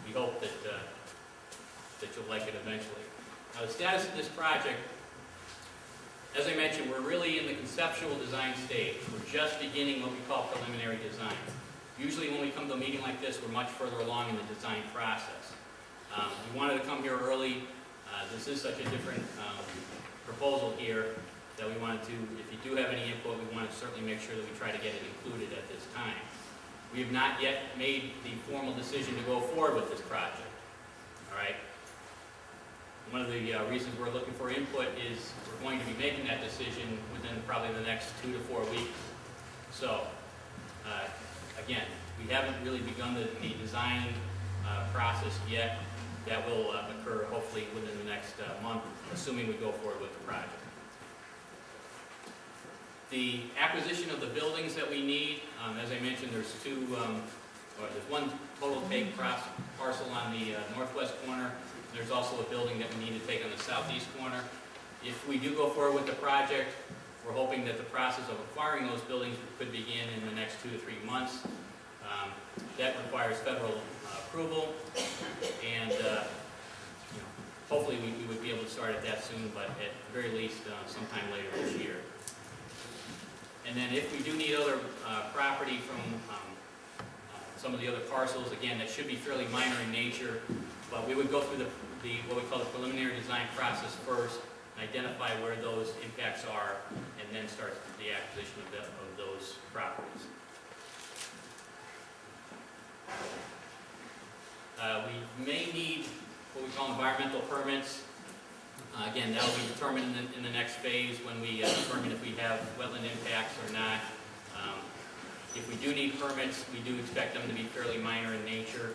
S2: we hope that you'll like it eventually. Now, the status of this project, as I mentioned, we're really in the conceptual design stage. We're just beginning what we call preliminary design. Usually when we come to a meeting like this, we're much further along in the design process. We wanted to come here early. This is such a different proposal here that we wanted to, if you do have any input, we want to certainly make sure that we try to get it included at this time. We have not yet made the formal decision to go forward with this project. All right? One of the reasons we're looking for input is we're going to be making that decision within probably the next 2 to 4 weeks. So, again, we haven't really begun the design process yet. That will occur hopefully within the next month, assuming we go forward with the project. The acquisition of the buildings that we need, as I mentioned, there's one total take parcel on the northwest corner. There's also a building that we need to take on the southeast corner. If we do go forward with the project, we're hoping that the process of acquiring those buildings could begin in the next 2 to 3 months. That requires federal approval, and hopefully we would be able to start at that soon, but at the very least sometime later this year. And then if we do need other property from some of the other parcels, again, that should be fairly minor in nature, but we would go through the what we call the preliminary design process first, identify where those impacts are, and then start the acquisition of those properties. We may need what we call environmental permits. Again, that will be determined in the next phase when we determine if we have wetland impacts or not. If we do need permits, we do expect them to be fairly minor in nature.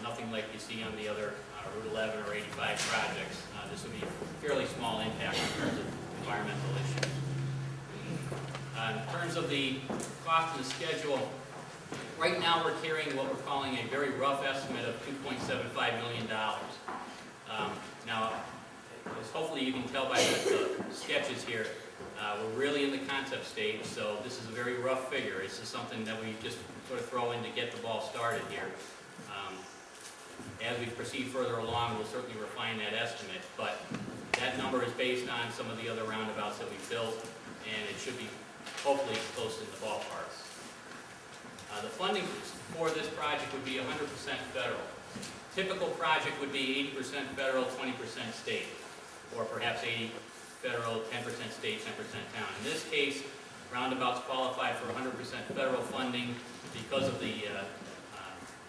S2: Nothing like you see on the other Route 11 or 85 projects. This would be a fairly small impact in terms of environmental issues. In terms of the cost and the schedule, right now we're carrying what we're calling a very rough estimate of $2.75 million. Now, as hopefully you can tell by the sketches here, we're really in the concept stage, so this is a very rough figure. This is something that we just sort of throw in to get the ball started here. As we proceed further along, we'll certainly refine that estimate, but that number is based on some of the other roundabouts that we've built, and it should be hopefully close to the ballparks. The funding for this project would be 100% federal. Typical project would be 80% federal, 20% state, or perhaps 80 federal, 10% state, 10% town. In this case, roundabouts qualify for 100% federal funding because of the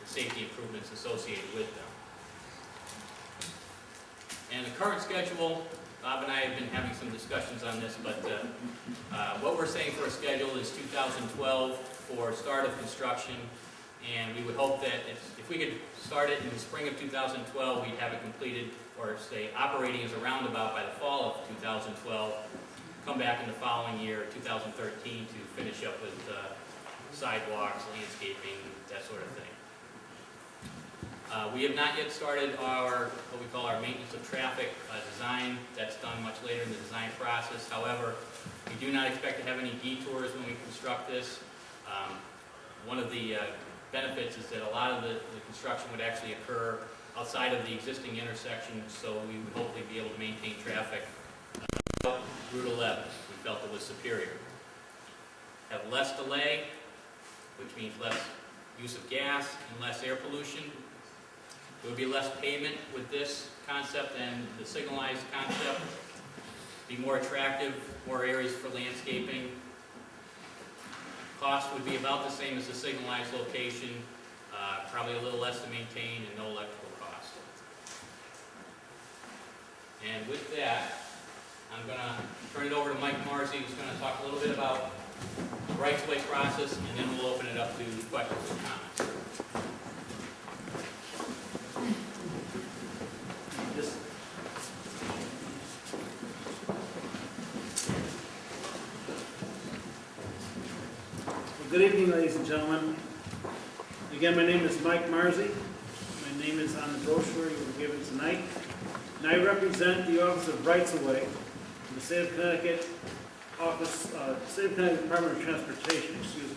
S2: safety improvements associated with them. And the current schedule, Bob and I have been having some discussions on this, but what we're saying for a schedule is 2012 for start of construction, and we would hope that if we could start it in the spring of 2012, we'd have it completed, or say operating as a roundabout by the fall of 2012, come back in the following year, 2013, to finish up with sidewalks, landscaping, that sort of thing. We have not yet started what we call our maintenance of traffic design. That's done much later in the design process. However, we do not expect to have any detours when we construct this. One of the benefits is that a lot of the construction would actually occur outside of the existing intersection, so we would hopefully be able to maintain traffic. Route 11, we felt it was superior. Have less delay, which means less use of gas and less air pollution. There would be less pavement with this concept than the signalized concept. Be more attractive, more areas for landscaping. Cost would be about the same as the signalized location, probably a little less to maintain and no electrical cost. And with that, I'm going to turn it over to Mike Marcy, who's going to talk a little bit about the rights-of-way process, and then we'll open it up to questions and comments.
S5: Good evening, ladies and gentlemen. Again, my name is Mike Marzi. My name is on the brochure you were given tonight. And I represent the Office of Rights of Way, the State of Connecticut State of Connecticut Department of Transportation, excuse me.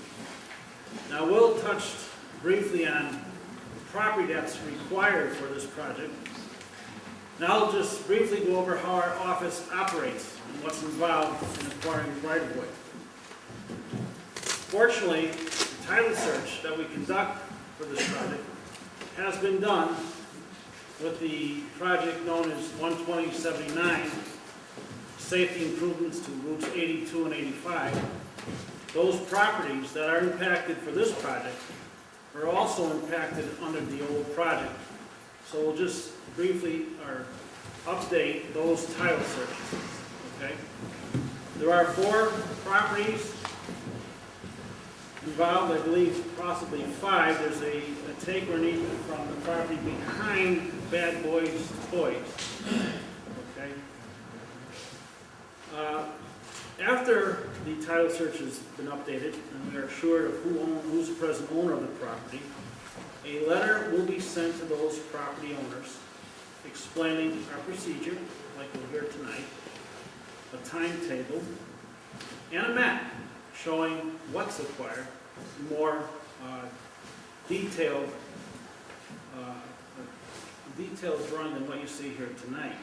S5: Now, Will touched briefly on the property that's required for this project. Now, I'll just briefly go over how our office operates and what's involved in acquiring right-of-way. Fortunately, the title search that we conduct for this project has been done with the project known as 12079, safety improvements to routes 82 and 85. Those properties that are impacted for this project are also impacted under the old project. So we'll just briefly update those title searches, okay? There are 4 properties involved, I believe possibly 5. There's a take or an easement from the property behind Bad Boys Toys, okay? After the title search has been updated and we are assured of who's the present owner of the property, a letter will be sent to those property owners explaining our procedure, like we'll hear tonight, a timetable, and a map showing what's acquired, more detailed drawing than what you see here tonight.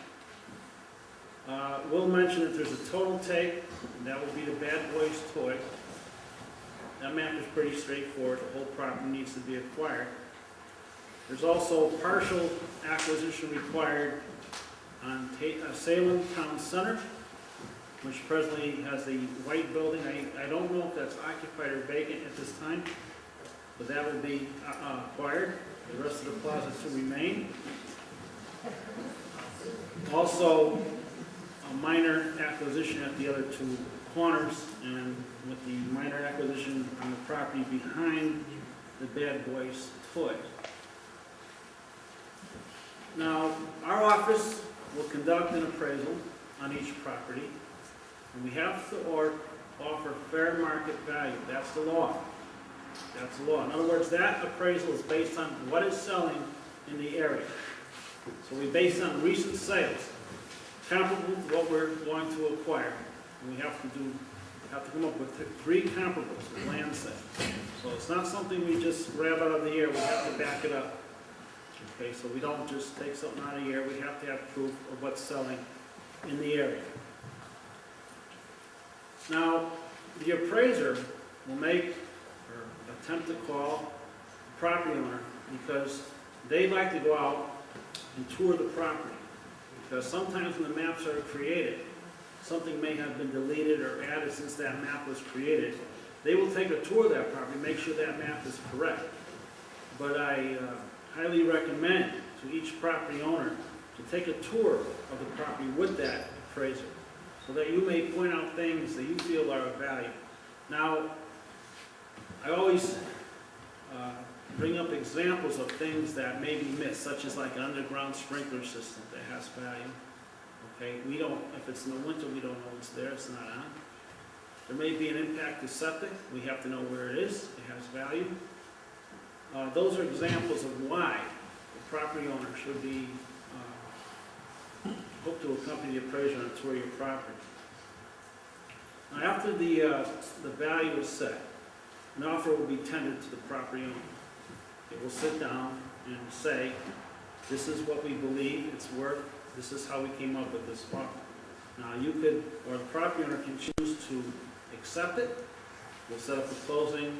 S5: We'll mention that there's a total take, and that will be the Bad Boys Toy. That map is pretty straightforward. The whole property needs to be acquired. There's also partial acquisition required on Salem Town Center, which presently has the white building. I don't know if that's occupied or vacant at this time, but that will be acquired. The rest of the plaza to remain. Also, a minor acquisition at the other 2 corners, and with the minor acquisition on the property behind the Bad Boys Toys. Now, our office will conduct an appraisal on each property, and we have to offer fair market value. That's the law. That's the law. In other words, that appraisal is based on what is selling in the area. So we base on recent sales, comparable to what we're going to acquire. And we have to come up with 3 comparables of land sale. So it's not something we just grab out of the air. We have to back it up. Okay, so we don't just take something out of the air. We have to have proof of what's selling in the area. Now, the appraiser will make or attempt to call the property owner because they like to go out and tour the property. Because sometimes when the maps are created, something may have been deleted or added since that map was created. They will take a tour of that property, make sure that map is correct. But I highly recommend to each property owner to take a tour of the property with that appraiser so that you may point out things that you feel are of value. Now, I always bring up examples of things that may be missed, such as like an underground sprinkler system that has value. Okay, we don't, if it's in the winter, we don't know it's there, it's not on. There may be an impact to septic, we have to know where it is, it has value. Those are examples of why the property owner should be hooked to accompany the appraiser on a tour of your property. Now, after the value is set, an offer will be tendered to the property owner. It will sit down and say, this is what we believe it's worth, this is how we came up with this offer. Now you could, or the property owner can choose to accept it. We'll set up the closing,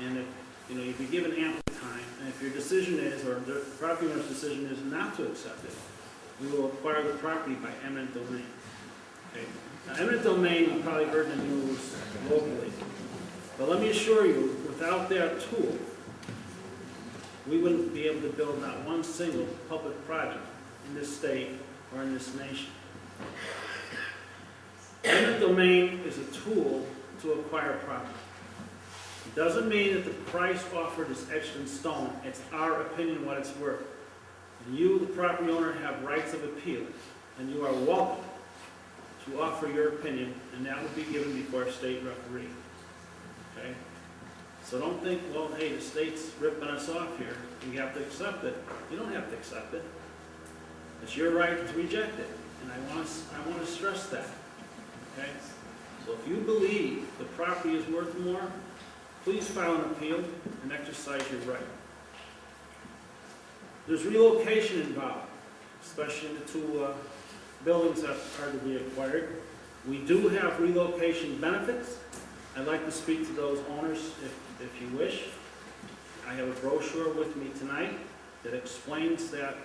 S5: and if you'll be given ample time, and if your decision is, or the property owner's decision is not to accept it, we will acquire the property by eminent domain. Okay. Now, eminent domain, you've probably heard in the news locally. But let me assure you, without that tool, we wouldn't be able to build not one single public project in this state or in this nation. Eminent domain is a tool to acquire property. It doesn't mean that the price offered is etched in stone. It's our opinion what it's worth. And you, the property owner, have rights of appeal, and you are welcome to offer your opinion, and that will be given before a state referee. Okay? So don't think, well, hey, the state's ripping us off here, we have to accept it. You don't have to accept it. It's your right to reject it, and I want to stress that, okay? So if you believe the property is worth more, please file an appeal and exercise your right. There's relocation involved, especially in the two buildings that are to be acquired. We do have relocation benefits. I'd like to speak to those owners if you wish. I have a brochure with me tonight that explains that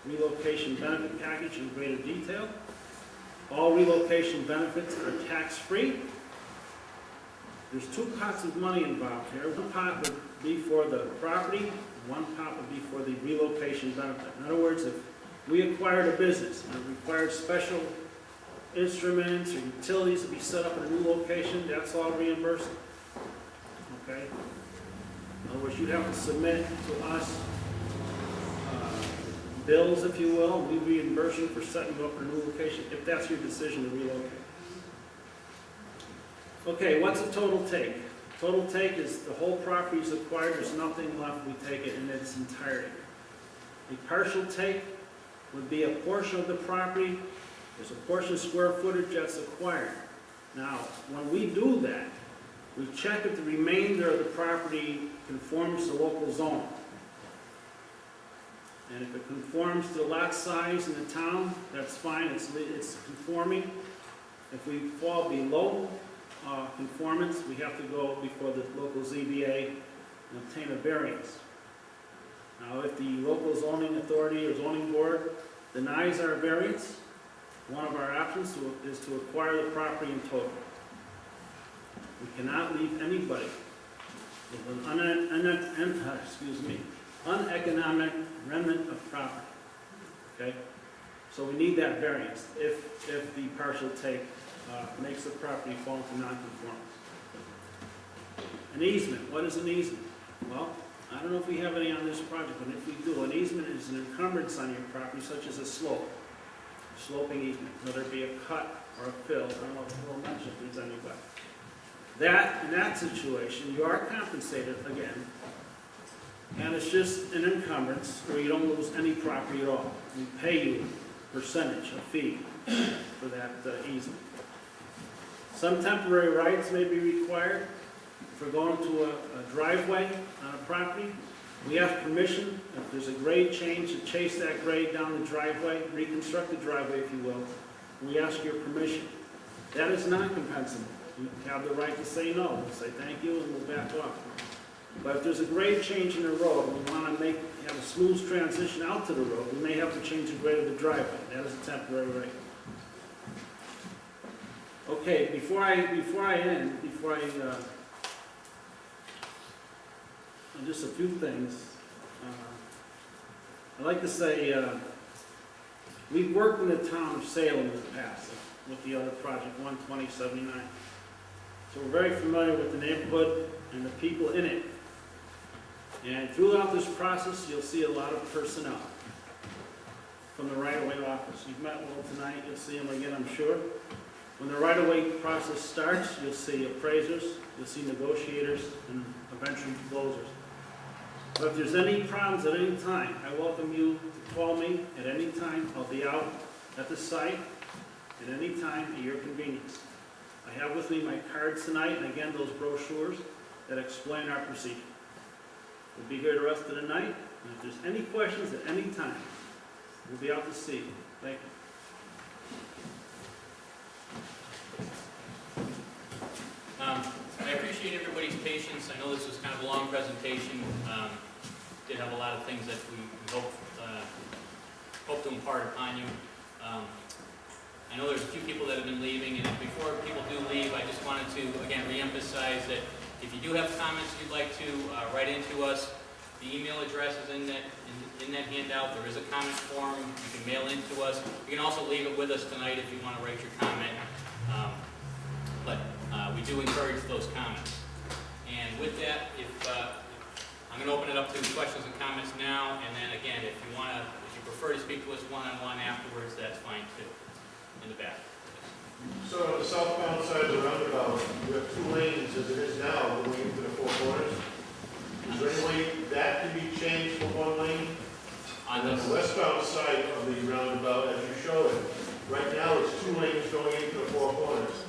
S5: relocation benefit package in greater detail. All relocation benefits are tax-free. There's two pots of money involved here. One pot would be for the property, one pot would be for the relocation benefit. In other words, if we acquired a business and it required special instruments or utilities to be set up in a new location, that's all reimbursed. Okay? In other words, you'd have to submit to us bills, if you will, we reimburse you for setting up a new location if that's your decision to relocate. Okay, what's a total take? Total take is the whole property is acquired, there's nothing left, we take it in its entirety. A partial take would be a portion of the property, there's a portion of square footage that's acquired. Now, when we do that, we check if the remainder of the property conforms to local zoning. And if it conforms to the lot size in the town, that's fine, it's conforming. If we fall below conformance, we have to go before the local ZBA and obtain a variance. Now, if the local zoning authority or zoning board denies our variance, one of our options is to acquire the property in total. We cannot leave anybody with an uneconomic remnant of property. Okay? So we need that variance if the partial take makes the property fall into nonconformance. An easement. What is an easement? Well, I don't know if we have any on this project, but if we do, an easement is an encumbrance on your property, such as a slope, sloping easement, whether it be a cut or a fill. I don't know if we'll mention if there's any, but in that situation, you are compensated again, and it's just an encumbrance where you don't lose any property at all. We pay you a percentage, a fee for that easement. Some temporary rights may be required for going to a driveway on a property. We have permission, if there's a grade change, to chase that grade down the driveway, reconstruct the driveway, if you will. We ask your permission. That is not compensable. You have the right to say no. We'll say thank you and we'll back off. But if there's a grade change in the road, and we want to have a smooth transition out to the road, we may have to change the grade of the driveway. That is a temporary right. Okay, before I end, just a few things. I'd like to say we've worked in the town of Salem in the past with the other project, 12079. So we're very familiar with the neighborhood and the people in it. And throughout this process, you'll see a lot of personnel from the right-of-way office. You've met one tonight, you'll see them again, I'm sure. When the right-of-way process starts, you'll see appraisers, you'll see negotiators, and eventually closers. But if there's any problems at any time, I welcome you to call me at any time. I'll be out at the site at any time at your convenience. I have with me my cards tonight, and again, those brochures that explain our procedure. We'll be here the rest of the night, and if there's any questions at any time, we'll be out to see you. Thank you.
S2: I appreciate everybody's patience. I know this was kind of a long presentation. Did have a lot of things that we hope to impart upon you. I know there's a few people that have been leaving, and before people do leave, I just wanted to, again, reemphasize that if you do have comments you'd like to write into us, the email address is in that handout. There is a comment form you can mail in to us. You can also leave it with us tonight if you want to write your comment. But we do encourage those comments. And with that, I'm going to open it up to questions and comments now, and then again, if you prefer to speak to us one-on-one afterwards, that's fine too. In the back.
S6: So on the southbound side of the roundabout, we have 2 lanes as it is now going into the 4 corners. Is there any way that can be changed from 1 lane?
S2: On
S6: And on the westbound side of the roundabout, as you show it, right now it's 2 lanes going into the 4 corners.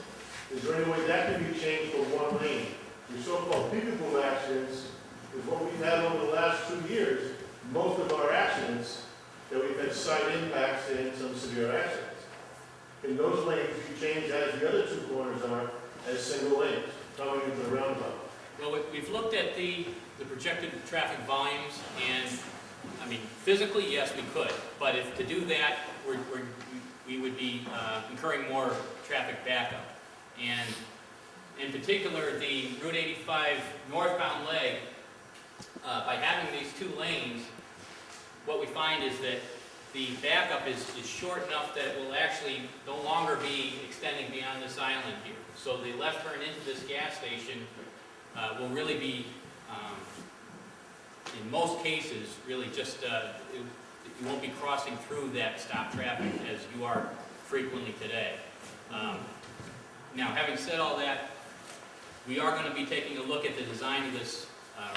S6: Is there any way that can be changed from 1 lane? Your so-called peekaboo accidents is what we've had over the last 2 years. Most of our accidents that we've had side impacts and some severe accidents. In those lanes, you change as the other 2 corners are as single lanes coming into the roundabout.
S2: Well, we've looked at the projected traffic volumes, and, I mean, physically, yes, we could. But if to do that, we would be incurring more traffic backup. And in particular, the Route 85 northbound leg, by having these 2 lanes, what we find is that the backup is short enough that it will actually no longer be extending beyond this island here. So the left turn into this gas station will really be, in most cases, really just, you won't be crossing through that stop traffic as you are frequently today. Now, having said all that, we are going to be taking a look at the design of this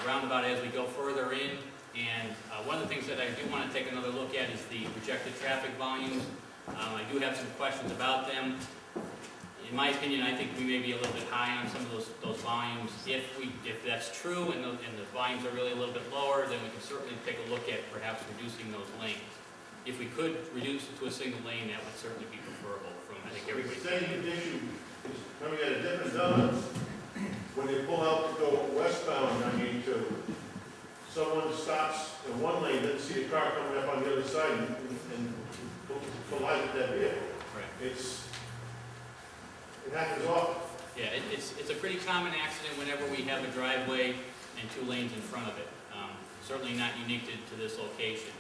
S2: roundabout as we go further in. And one of the things that I do want to take another look at is the projected traffic volumes. I do have some questions about them. In my opinion, I think we may be a little bit high on some of those volumes. If that's true and the volumes are really a little bit lower, then we can certainly take a look at perhaps reducing those lanes. If we could reduce it to a single lane, that would certainly be preferable from, I think, everybody.
S6: The same issue is coming at a different time. When they pull out to go westbound on 82, someone stops in 1 lane, doesn't see a car coming up on the other side and collides with that vehicle.
S2: Right.
S6: It happens often.
S2: Yeah, it's a pretty common accident whenever we have a driveway and 2 lanes in front of it. Certainly not unique to this location.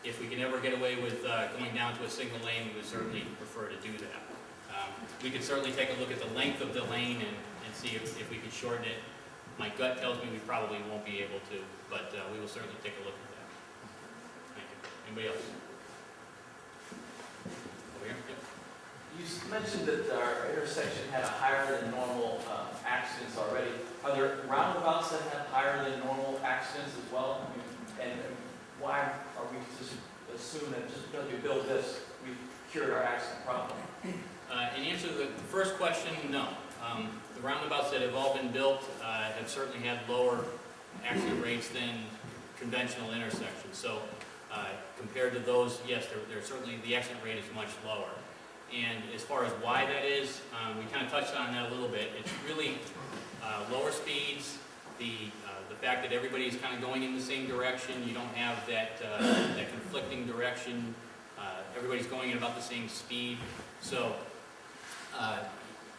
S2: If we can ever get away with going down to a single lane, we would certainly prefer to do that. We could certainly take a look at the length of the lane and see if we could shorten it. My gut tells me we probably won't be able to, but we will certainly take a look at that. Thank you. Anybody else? Over here? Yep.
S7: You mentioned that our intersection had a higher than normal accidents already. Are there roundabouts that have higher than normal accidents as well? I mean, and why are we just assume that just because we built this, we've cured our accident problem?
S2: In answer to the first question, no. The roundabouts that have all been built have certainly had lower accident rates than conventional intersections. So compared to those, yes, they're certainly, the accident rate is much lower. And as far as why that is, we kind of touched on that a little bit. It's really lower speeds, the fact that everybody's kind of going in the same direction. You don't have that, that conflicting direction. Everybody's going at about the same speed. So,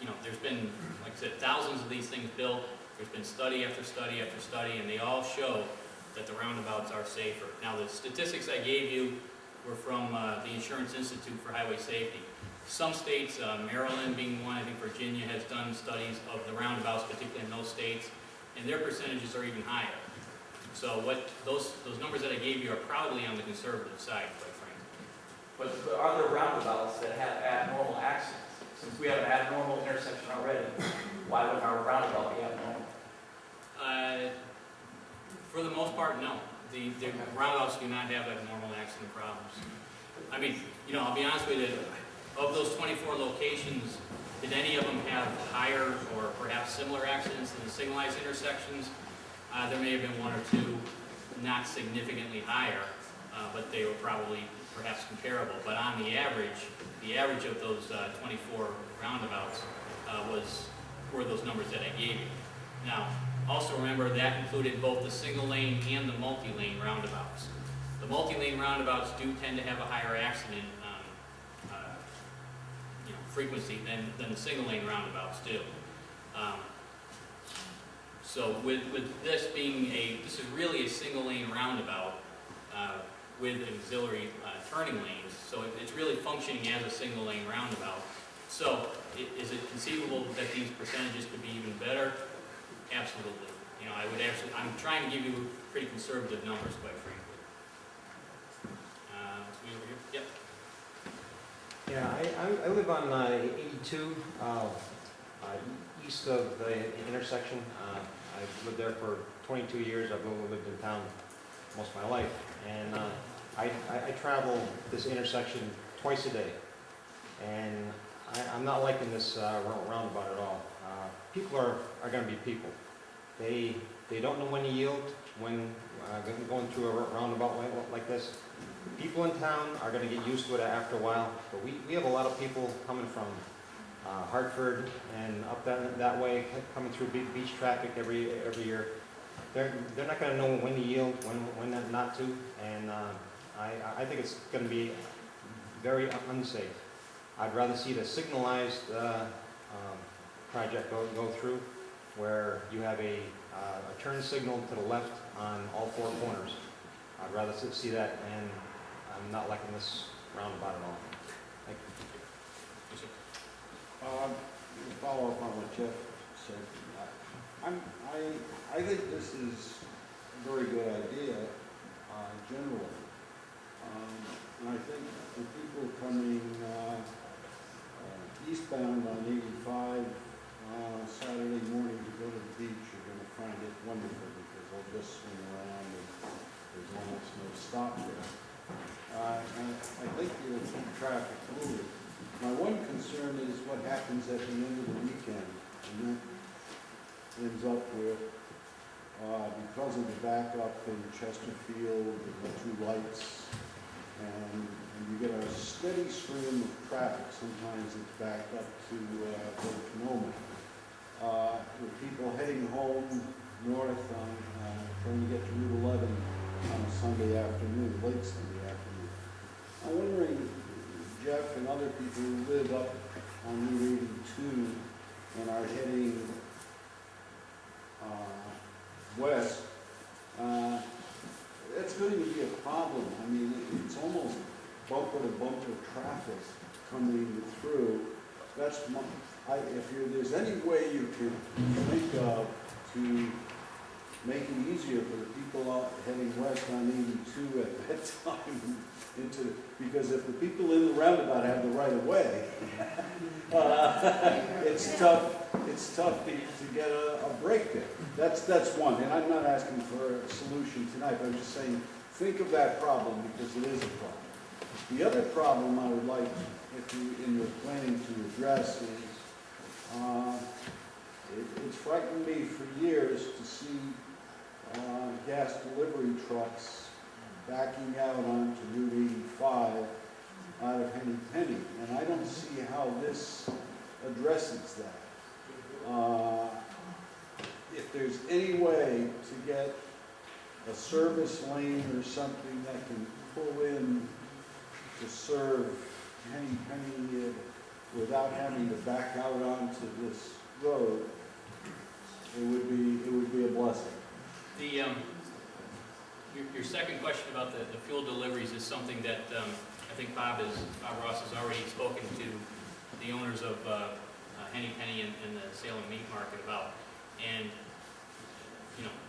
S2: you know, there's been, like I said, thousands of these things built. There's been study after study after study, and they all show that the roundabouts are safer. Now, the statistics I gave you were from the Insurance Institute for Highway Safety. Some states, Maryland being one, I think Virginia has done studies of the roundabouts, particularly in those states, and their percentages are even higher. So what those numbers that I gave you are probably on the conservative side, quite frankly.
S7: But are there roundabouts that have abnormal accidents? Since we have an abnormal intersection already, why would our roundabout be abnormal?
S2: For the most part, no. The roundabouts do not have abnormal accident problems. I mean, you know, I'll be honest with you, of those 24 locations, did any of them have higher or perhaps similar accidents than the signalized intersections? There may have been 1 or 2, not significantly higher, but they were probably perhaps comparable. But on the average of those 24 roundabouts were those numbers that I gave you. Now, also remember that included both the single lane and the multi-lane roundabouts. The multi-lane roundabouts do tend to have a higher accident frequency than the single lane roundabouts do. So with this being this is really a single lane roundabout with auxiliary turning lanes. So it's really functioning as a single lane roundabout. So is it conceivable that these percentages could be even better? Absolutely. You know, I'm trying to give you pretty conservative numbers, quite frankly. Let's be over here. Yep.
S8: Yeah, I live on 82, east of the intersection. I've lived there for 22 years. I've lived in town most of my life. And I travel this intersection twice a day. And I'm not liking this roundabout at all. People are going to be people. They don't know when to yield, when going through a roundabout like this. People in town are going to get used to it after a while, but we have a lot of people coming from Hartford and up that way, coming through beach traffic every year. They're not going to know when to yield, when not to, and I think it's going to be very unsafe. I'd rather see the signalized project go through, where you have a turn signal to the left on all four corners. I'd rather see that, and I'm not liking this roundabout at all. Thank you.
S9: To follow up on what Jeff said, I think this is a very good idea generally. And I think the people coming eastbound on 85 Saturday morning to go to the beach are going to find it wonderful because they'll just swing around and there's almost no stop there. And I think it'll keep traffic moving. My one concern is what happens at the end of the weekend, and that ends up with, because of the backup in Chesterfield, the two lights, and you get a steady stream of traffic. Sometimes it's backed up to Sonoma. With people heading home north on trying to get to Route 11 on a Sunday afternoon, late Sunday afternoon. I'm wondering, Jeff and other people who live up on Route 82 and are heading west, that's going to be a problem. I mean, it's almost bumper-to-bumper traffic coming through. That's if there's any way you can think of to make it easier for the people out heading west on 82 at that time, because if the people in the roundabout have the right of way, it's tough to get a break there. That's one, and I'm not asking for a solution tonight, but I'm just saying, think of that problem because it is a problem. The other problem I would like, if you in your planning to address, is it's frightened me for years to see gas delivery trucks backing out onto Route 85 out of Henny Penny, and I don't see how this addresses that. If there's any way to get a service lane or something that can pull in to serve Henny Penny without having to back out onto this road, it would be a blessing.
S2: Your second question about the fuel deliveries is something that I think Bob Ross has already spoken to the owners of Henny Penny and the Salem Meat Market about. And,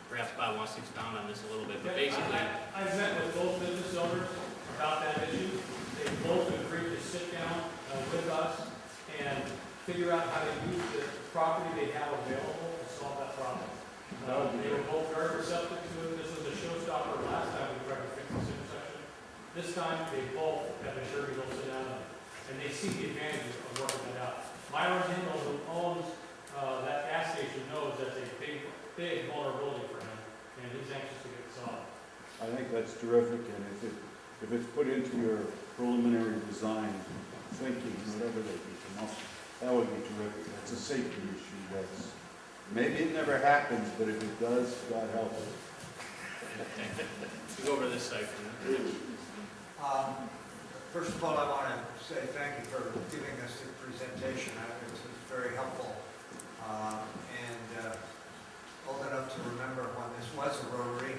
S2: perhaps Bob wants to expound on this a little bit, but basically...
S1: I've met with both business owners about that issue. They both agreed to sit down with us and figure out how to use the property they have available to solve that problem. They were both very receptive to it. This was a showstopper last time we tried to fix this intersection. This time, they both have assured me they'll sit down and they see the advantages of working that out. Myron Hindle, who owns that gas station, knows that's a big vulnerability for him, and he's anxious to get it solved.
S9: I think that's terrific, and if it's put into your preliminary design thinking, whatever they can come up, that would be terrific. That's a safety issue. Maybe it never happens, but if it does, God help us.
S2: Let's go over to this side.
S10: First of all, I want to say thank you for giving us the presentation. It was very helpful. And old enough to remember when this was a rotary,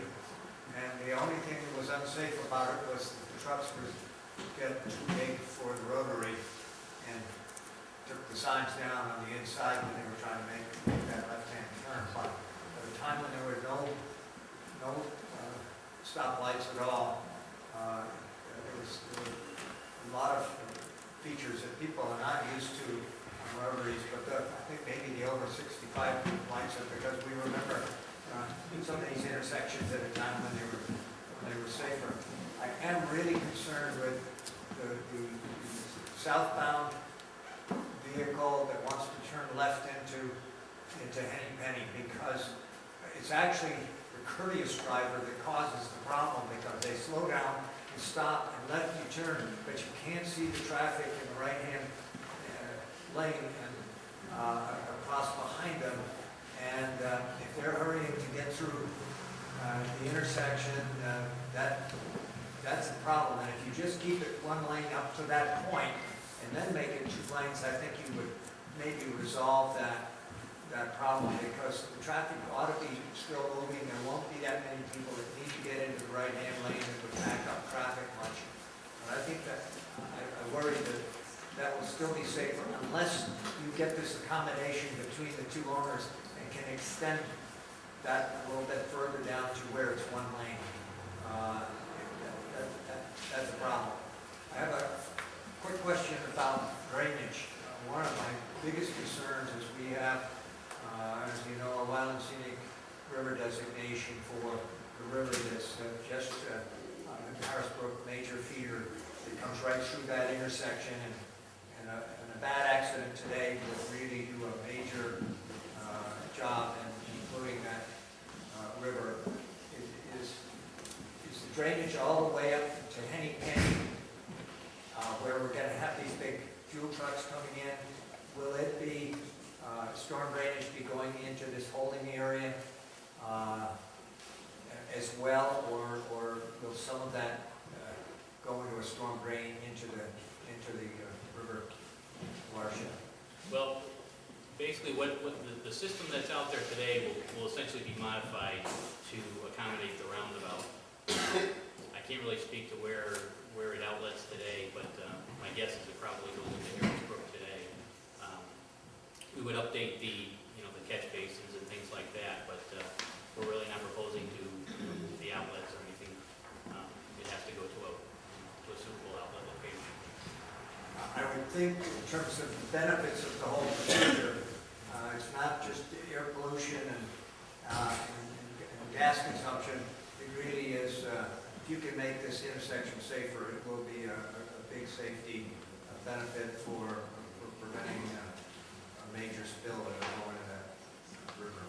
S10: and the only thing that was unsafe about it was that the trucks would get too big for the rotary and took the signs down on the inside when they were trying to make that left-hand turn. But at the time when there were no stoplights at all, there were a lot of features that people are not used to rotaries, but I think maybe the over 65 people likes it because we remember some of these intersections at a time when they were safer. I am really concerned with the southbound vehicle that wants to turn left into Henny Penny, because it's actually the courteous driver that causes the problem, because they slow down and stop and let you turn, but you can't see the traffic in the right-hand lane and across behind them. And if they're hurrying to get through the intersection, that's a problem. And if you just keep it one lane up to that point and then make it 2 lanes, I think you would maybe resolve that problem, because the traffic ought to be still moving. There won't be that many people that need to get into the right-hand lane that would back up traffic much. But I think that I worry that will still be safer unless you get this accommodation between the 2 owners and can extend that a little bit further down to where it's 1 lane. That's a problem. I have a quick question about drainage. One of my biggest concerns is we have, as you know, a wild and scenic river designation for the river that's just Harrisbrook major feeder that comes right through that intersection, and a bad accident today would really do a major job in including that river. Is the drainage all the way up to Henny Penny, where we're going to have these big fuel trucks coming in? Will it be storm drainage be going into this holding area as well, or will some of that go into a storm drain into the river watershed?
S2: Well, basically, what the system that's out there today will essentially be modified to accommodate the roundabout. I can't really speak to where it outlets today, but my guess is it probably goes into Harrisbrook today. We would update the catch basins and things like that, but we're really not proposing to remove the outlets or anything. It has to go to a suitable outlet location.
S10: I would think in terms of the benefits of the whole procedure, it's not just air pollution and gas consumption. It really is, if you can make this intersection safer, it will be a big safety benefit for preventing a major spill that will go into that river.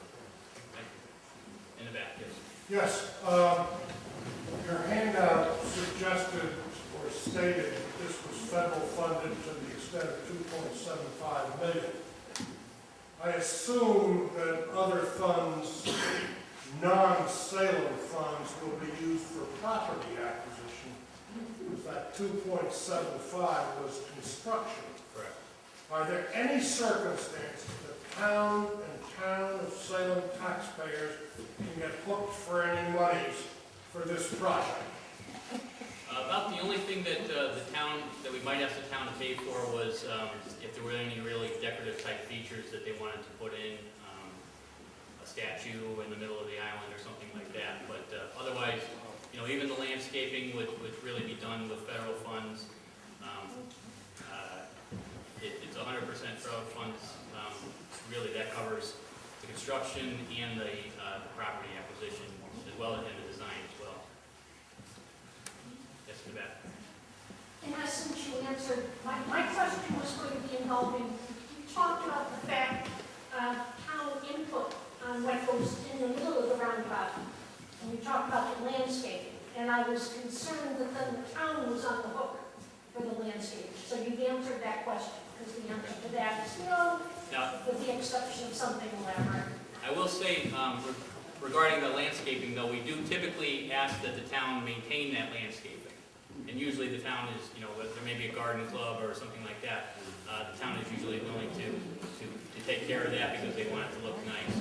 S2: Thank you. In the back, yes.
S6: Yes, your handout suggested or stated that this was federal funded to the extent of $2.75 million. I assume that other funds, non-Salem funds, will be used for property acquisition. That 2.75 was construction.
S2: Correct.
S6: Are there any circumstances that town of Salem taxpayers can get hooked for any monies for this project?
S2: About the only thing that that we might ask the town to pay for was if there were any really decorative type features that they wanted to put in, a statue in the middle of the island or something like that. But otherwise, even the landscaping would really be done with federal funds. It's 100% federal funds. Really, that covers the construction and the property acquisition, as well as the design as well. Yes, in the back.
S11: In essence, you answered, my question was going to be involving, you talked about the fact town input on what goes in the middle of the roundabout, and you talked about the landscaping, and I was concerned that then the town was on the hook for the landscaping. So you've answered that question, because the answer to that is no, with the exception of something elaborate.
S2: I will say, regarding the landscaping, though, we do typically ask that the town maintain that landscaping. And usually the town is, there may be a garden club or something like that. The town is usually willing to take care of that because they want it to look nice.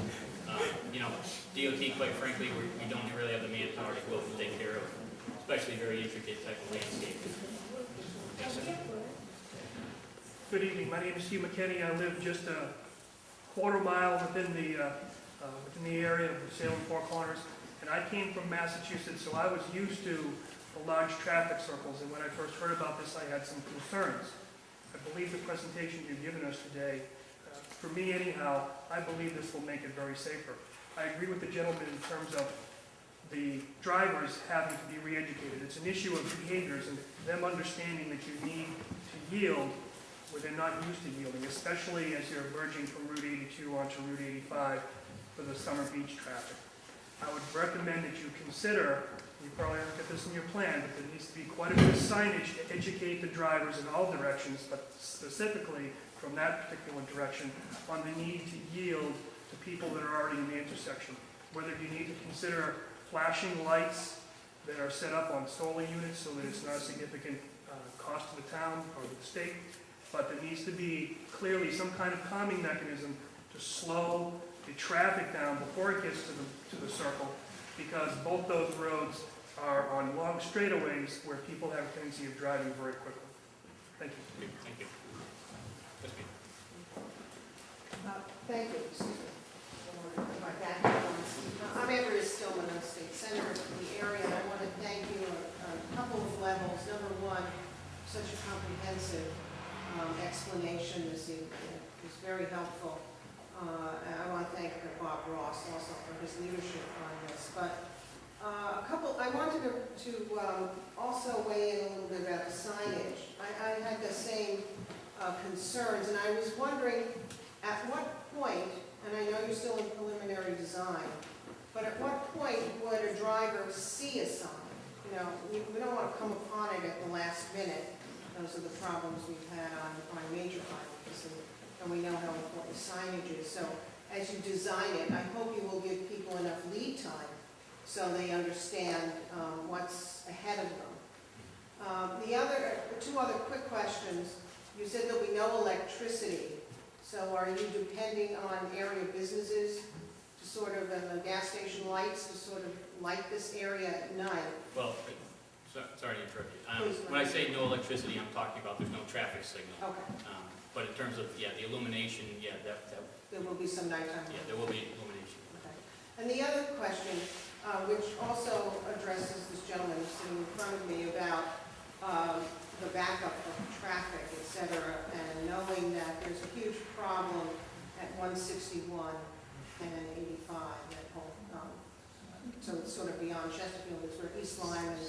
S2: DOT, quite frankly, we don't really have the manpower to go and take care of, especially very intricate type of landscaping. Yes, sir.
S12: Good evening. My name is Hugh McKinney. I live just a quarter mile within the area of the Salem Four Corners, and I came from Massachusetts, so I was used to the large traffic circles. And when I first heard about this, I had some concerns. I believe the presentation you've given us today, for me anyhow, I believe this will make it very safer. I agree with the gentleman in terms of the drivers having to be re-educated. It's an issue of behaviors and them understanding that you need to yield where they're not used to yielding, especially as you're merging from Route 82 onto Route 85 for the summer beach traffic. I would recommend that you consider, you probably haven't got this in your plan, but there needs to be quite a bit of signage to educate the drivers in all directions, but specifically from that particular direction, on the need to yield to people that are already in the intersection. Whether you need to consider flashing lights that are set up on solar units so that it's not a significant cost to the town or the state, but there needs to be clearly some kind of calming mechanism to slow the traffic down before it gets to the circle, because both those roads are on long straightaways where people have a tendency of driving very quickly. Thank you.
S2: Thank you.
S13: Thank you. Excuse me. My background. I'm Andrea Stillman, I'm state senator from the area, and I want to thank you on a couple of levels. Number one, such a comprehensive explanation this evening. It was very helpful. And I want to thank Bob Ross also for his leadership on this. But I wanted to also weigh in a little bit about the signage. I had the same concerns, and I was wondering at what point, and I know you're still in preliminary design, but at what point would a driver see a sign? You know, we don't want to come upon it at the last minute. Those are the problems we've had on major highways, and we know how important signage is. So as you design it, I hope you will give people enough lead time so they understand what's ahead of them. Two other quick questions. You said there'll be no electricity. So are you depending on area businesses to sort of, and the gas station lights to sort of light this area at night?
S2: Well, sorry to interrupt you. When I say no electricity, I'm talking about there's no traffic signal.
S13: Okay.
S2: But in terms of, the illumination,
S13: There will be some nighttime.
S2: yeah, there will be illumination.
S13: Okay. And the other question, which also addresses this gentleman sitting in front of me about the backup of traffic, et cetera, and knowing that there's a huge problem at 161 and 85, that whole, so it's sort of beyond Chesterfield, it's where East Lyme and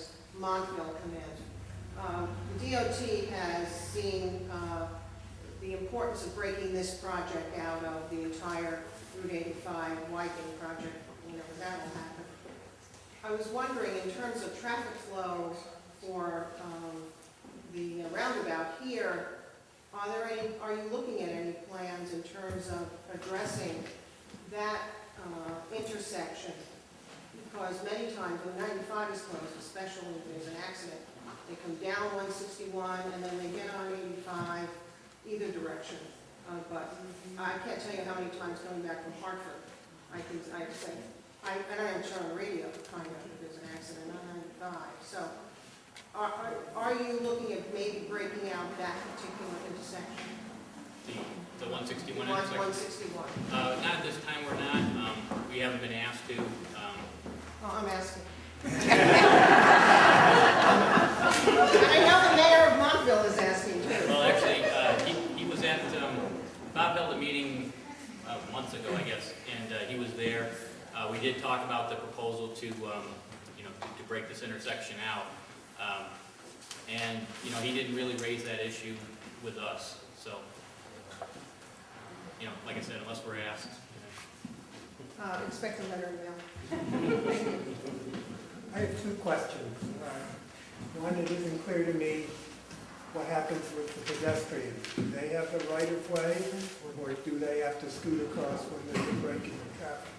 S13: Montville come in. The DOT has seen the importance of breaking this project out of the entire Route 85 widening project, whenever that will happen. I was wondering, in terms of traffic flow for the roundabout here, are you looking at any plans in terms of addressing that intersection? Because many times when 95 is closed, especially if there's an accident, they come down 161 and then they get on 85, either direction. But I can't tell you how many times coming back from Hartford, I say, I don't even turn on the radio to find out if there's an accident on 95. So are you looking at maybe breaking out that particular intersection?
S2: The 161
S13: The
S2: intersection?
S13: 161.
S2: Not at this time, we're not. We haven't been asked to.
S13: Oh, I'm asking. I know the mayor of Montville is asking too.
S2: Well, actually, he was at, Bob held a meeting months ago, I guess, and he was there. We did talk about the proposal to, to break this intersection out. And, he didn't really raise that issue with us. So, like I said, unless we're asked.
S13: Expect a letter mail.
S14: I have two questions. One, it isn't clear to me what happens with the pedestrians. Do they have the right of way, or do they have to scoot across when there's a break in the traffic?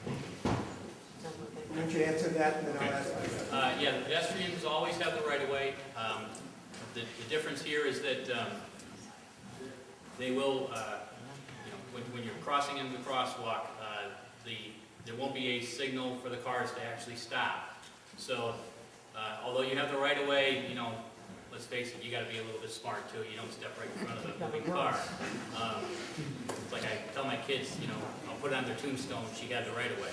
S14: Why don't you answer that, and then I'll ask myself.
S2: Yeah, the pedestrians always have the right of way. The difference here is that they will, when you're crossing into the crosswalk, there won't be a signal for the cars to actually stop. So, although you have the right of way, let's face it, you got to be a little bit smart too. You don't step right in front of the moving car. It's like I tell my kids, I'll put it on their tombstone. She had the right of way.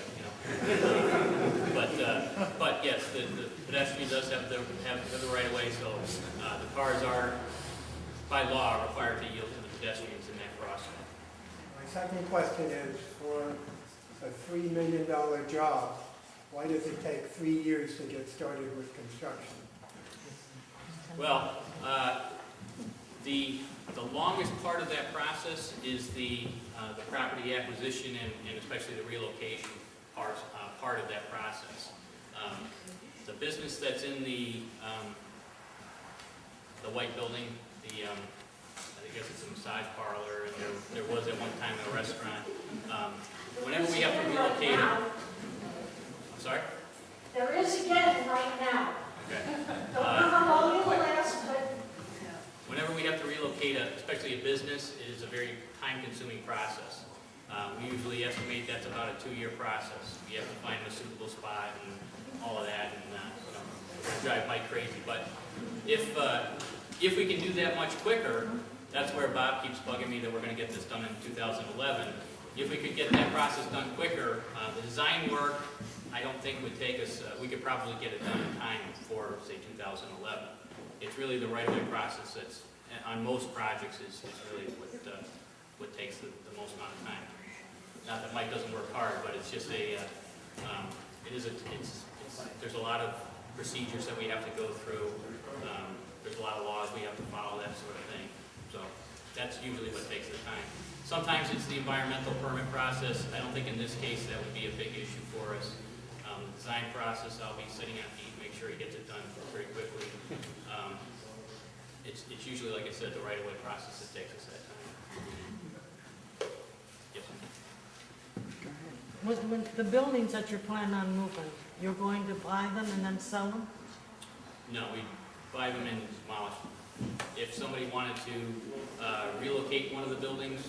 S2: But yes, the pedestrian does have the right of way. So the cars are by law, are required to yield to the pedestrians in that crossing.
S14: My second question is, for a $3 million job, why does it take 3 years to get started with construction?
S2: Well, the longest part of that process is the property acquisition and especially the relocation part of that process. The business that's in the white building, I guess it's a massage parlor, and there was at one time a restaurant. Whenever we have to relocate it, I'm sorry?
S11: There is again right now.
S2: Okay.
S11: Don't know how long it will last, but
S2: Whenever we have to relocate, especially a business, it is a very time-consuming process. We usually estimate that's about a 2-year process. We have to find a suitable spot and all of that, and it's going to drive Mike crazy. But if we can do that much quicker, that's where Bob keeps bugging me that we're going to get this done in 2011. If we could get that process done quicker, the design work, I don't think would take us, we could probably get it done in time for, say, 2011. It's really the right-of-way process that's, on most projects, is really what takes the most amount of time. Not that Mike doesn't work hard, but it's just there's a lot of procedures that we have to go through. There's a lot of laws we have to follow, that sort of thing. So that's usually what takes the time. Sometimes it's the environmental permit process. I don't think in this case that would be a big issue for us. The design process, I'll be sitting on Pete, make sure he gets it done very quickly. It's usually, like I said, the right-of-way process that takes us that time. Yes.
S3: With the buildings that you're planning on moving, you're going to buy them and then sell them?
S2: No, we buy them and demolish them. If somebody wanted to relocate one of the buildings,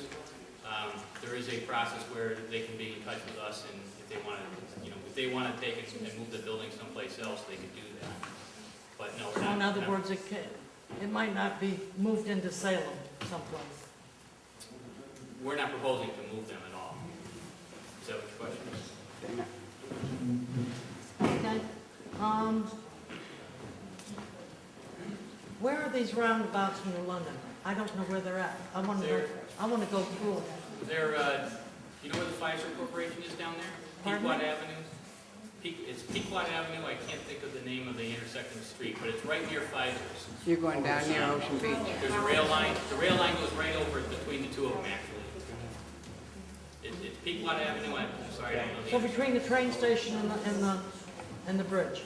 S2: there is a process where they can be in touch with us, and if they want to, if they want to take it and move the building someplace else, they can do that. But no, we're not.
S3: In other words, it might not be moved into Salem someplace.
S2: We're not proposing to move them at all. Is that what your question is?
S3: Okay. Where are these roundabouts in New London? I don't know where they're at. I want to go through them.
S2: They're, you know where the Pfizer Corporation is down there? Pequot Avenue? It's Pequot Avenue. I can't think of the name of the intersection of the street, but it's right near Pfizer's.
S4: You're going down near Ocean Beach.
S2: There's a rail line. The rail line goes right over between the two of them, actually. It's Pequot Avenue. I'm sorry, I don't know the
S3: So between the train station and the bridge?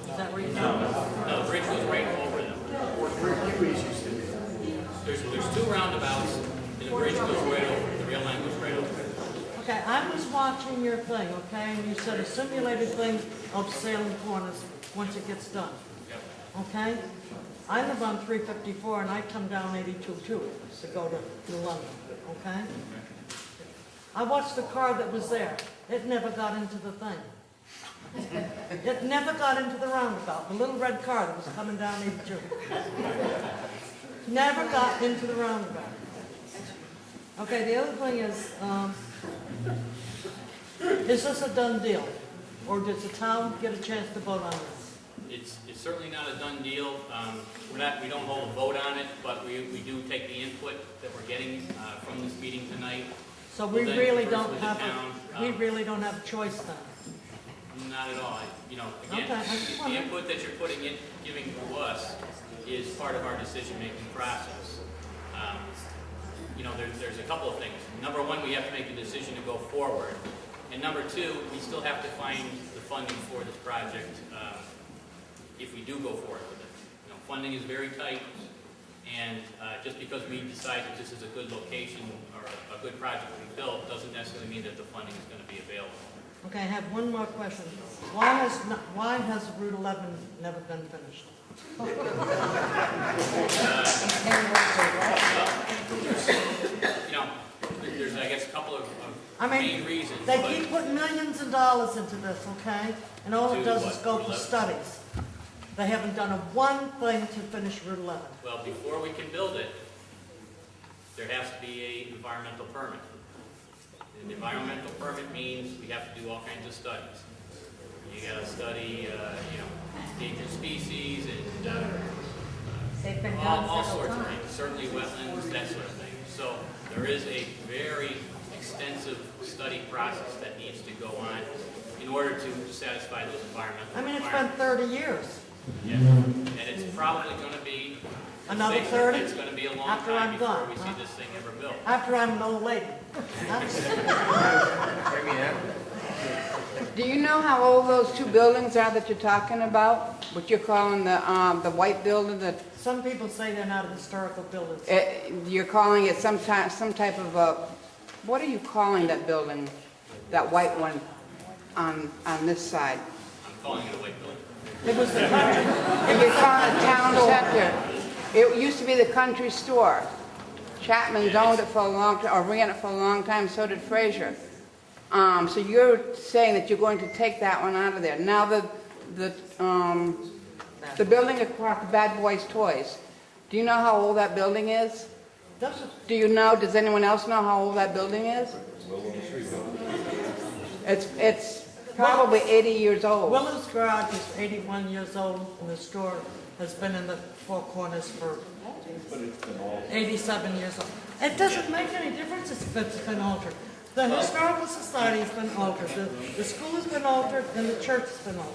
S3: Is that where you're talking about?
S2: No, the bridge goes right over them. There's 2 roundabouts, and the bridge goes right over it. The rail line goes right over it.
S3: Okay, I was watching your thing, okay, and you said a simulated thing of Salem Corners once it gets done.
S2: Yep.
S3: Okay? I live on 354 and I come down 82 too to go to London, okay? I watched the car that was there. It never got into the thing. It never got into the roundabout, the little red car that was coming down 82. Never got into the roundabout. Okay, the other thing is this a done deal? Or does the town get a chance to vote on this?
S2: It's certainly not a done deal. We don't hold a vote on it, but we do take the input that we're getting from this meeting tonight.
S3: So we really don't have a choice then?
S2: Not at all. Again,
S3: Okay,
S2: the input that you're giving to us is part of our decision-making process. There's a couple of things. Number one, we have to make a decision to go forward. And number two, we still have to find the funding for this project if we do go forward with it. Funding is very tight, and just because we decide that this is a good location or a good project to be built doesn't necessarily mean that the funding is going to be available.
S3: Okay, I have one more question. Why has Route 11 never been finished?
S2: There's, I guess, a couple of main reasons.
S3: They keep putting millions of dollars into this, okay? And all it does is go for studies. They haven't done one thing to finish Route 11.
S2: Well, before we can build it, there has to be an environmental permit. And the environmental permit means we have to do all kinds of studies. You got to study, endangered species and
S3: they've been
S2: all
S3: done several
S2: sorts of
S3: times.
S2: things, certainly wetlands, that sort of thing. So there is a very extensive study process that needs to go on in order to satisfy those environmental
S3: I mean, it's been
S2: requirements.
S3: 30 years.
S2: Yeah. And it's probably going to be
S3: Another 30?
S2: It's going to be a long
S3: After
S2: time
S3: I'm
S2: before
S3: done,
S2: we see
S3: huh?
S2: this thing ever built.
S3: After I'm an old lady.
S4: Do you know how old those two buildings are that you're talking about? What you're calling the white building,
S3: Some people say they're not historical buildings.
S4: you're calling it some type of a, what are you calling that building? That white one on this side?
S2: I'm calling it a white building.
S3: It was the country.
S4: And you're calling it town center. It used to be the country store. Chapman's owned it for a long time, or ran it for a long time, so did Frazier. So you're saying that you're going to take that one out of there. Now the building across the Bad Boys Toys, do you know how old that building is? Do you know, does anyone else know how old that building is? It's probably 80 years old.
S3: Willow's Garage is 81 years old, and the store has been in the Four Corners for 87 years old. It doesn't make any difference if it's been altered. The Historical Society has been altered, the school has been altered, and the church has been altered.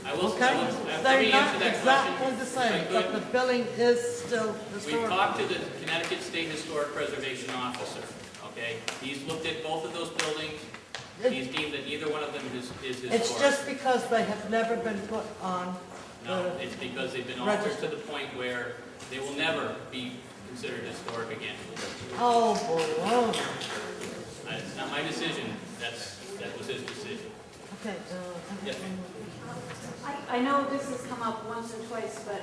S2: I will,
S3: Okay?
S2: let
S3: They're
S2: me
S3: not
S2: answer that
S3: exactly
S2: question.
S3: the same,
S2: If I
S3: but
S2: could.
S3: the building is still
S2: We
S3: historical.
S2: talked to the Connecticut State Historic Preservation Officer, okay? He's looked at both of those buildings. He's deemed that neither one of them is historic.
S3: It's just because they have never been put on
S2: No,
S3: the
S2: it's because they've been altered
S3: register.
S2: to the point where they will never be considered historic again.
S3: Oh, boy.
S2: It's not my decision, that was his decision.
S3: Okay,
S2: Yes, ma'am.
S15: I know this has come up once or twice, but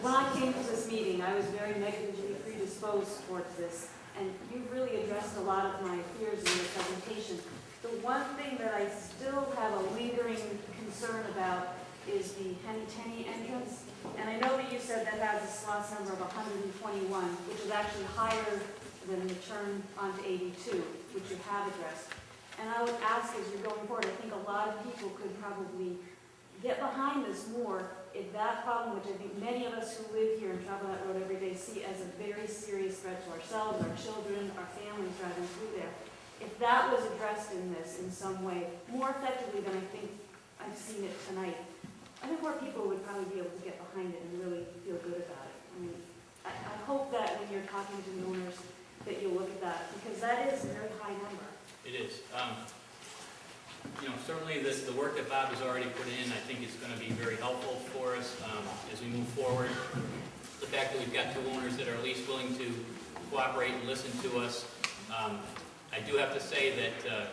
S15: when I came to this meeting, I was very negatively predisposed towards this, and you really addressed a lot of my fears in your presentation. The one thing that I still have a lingering concern about is the Henny Tenny entrance. And I know that you said that has a slot number of 121, which is actually higher than the turn onto 82, which you have addressed. And I would ask, as you're going forward, I think a lot of people could probably get behind this more if that problem, which I think many of us who live here and travel that road every day see as a very serious threat to ourselves, our children, our families driving through there, if that was addressed in this in some way, more effectively than I think I've seen it tonight, I think more people would probably be able to get behind it and really feel good about it. I mean, I hope that when you're talking to the owners, that you'll look at that, because that is a very high number.
S2: It is. Certainly the work that Bob has already put in, I think is going to be very helpful for us as we move forward. The fact that we've got two owners that are at least willing to cooperate and listen to us. I do have to say that,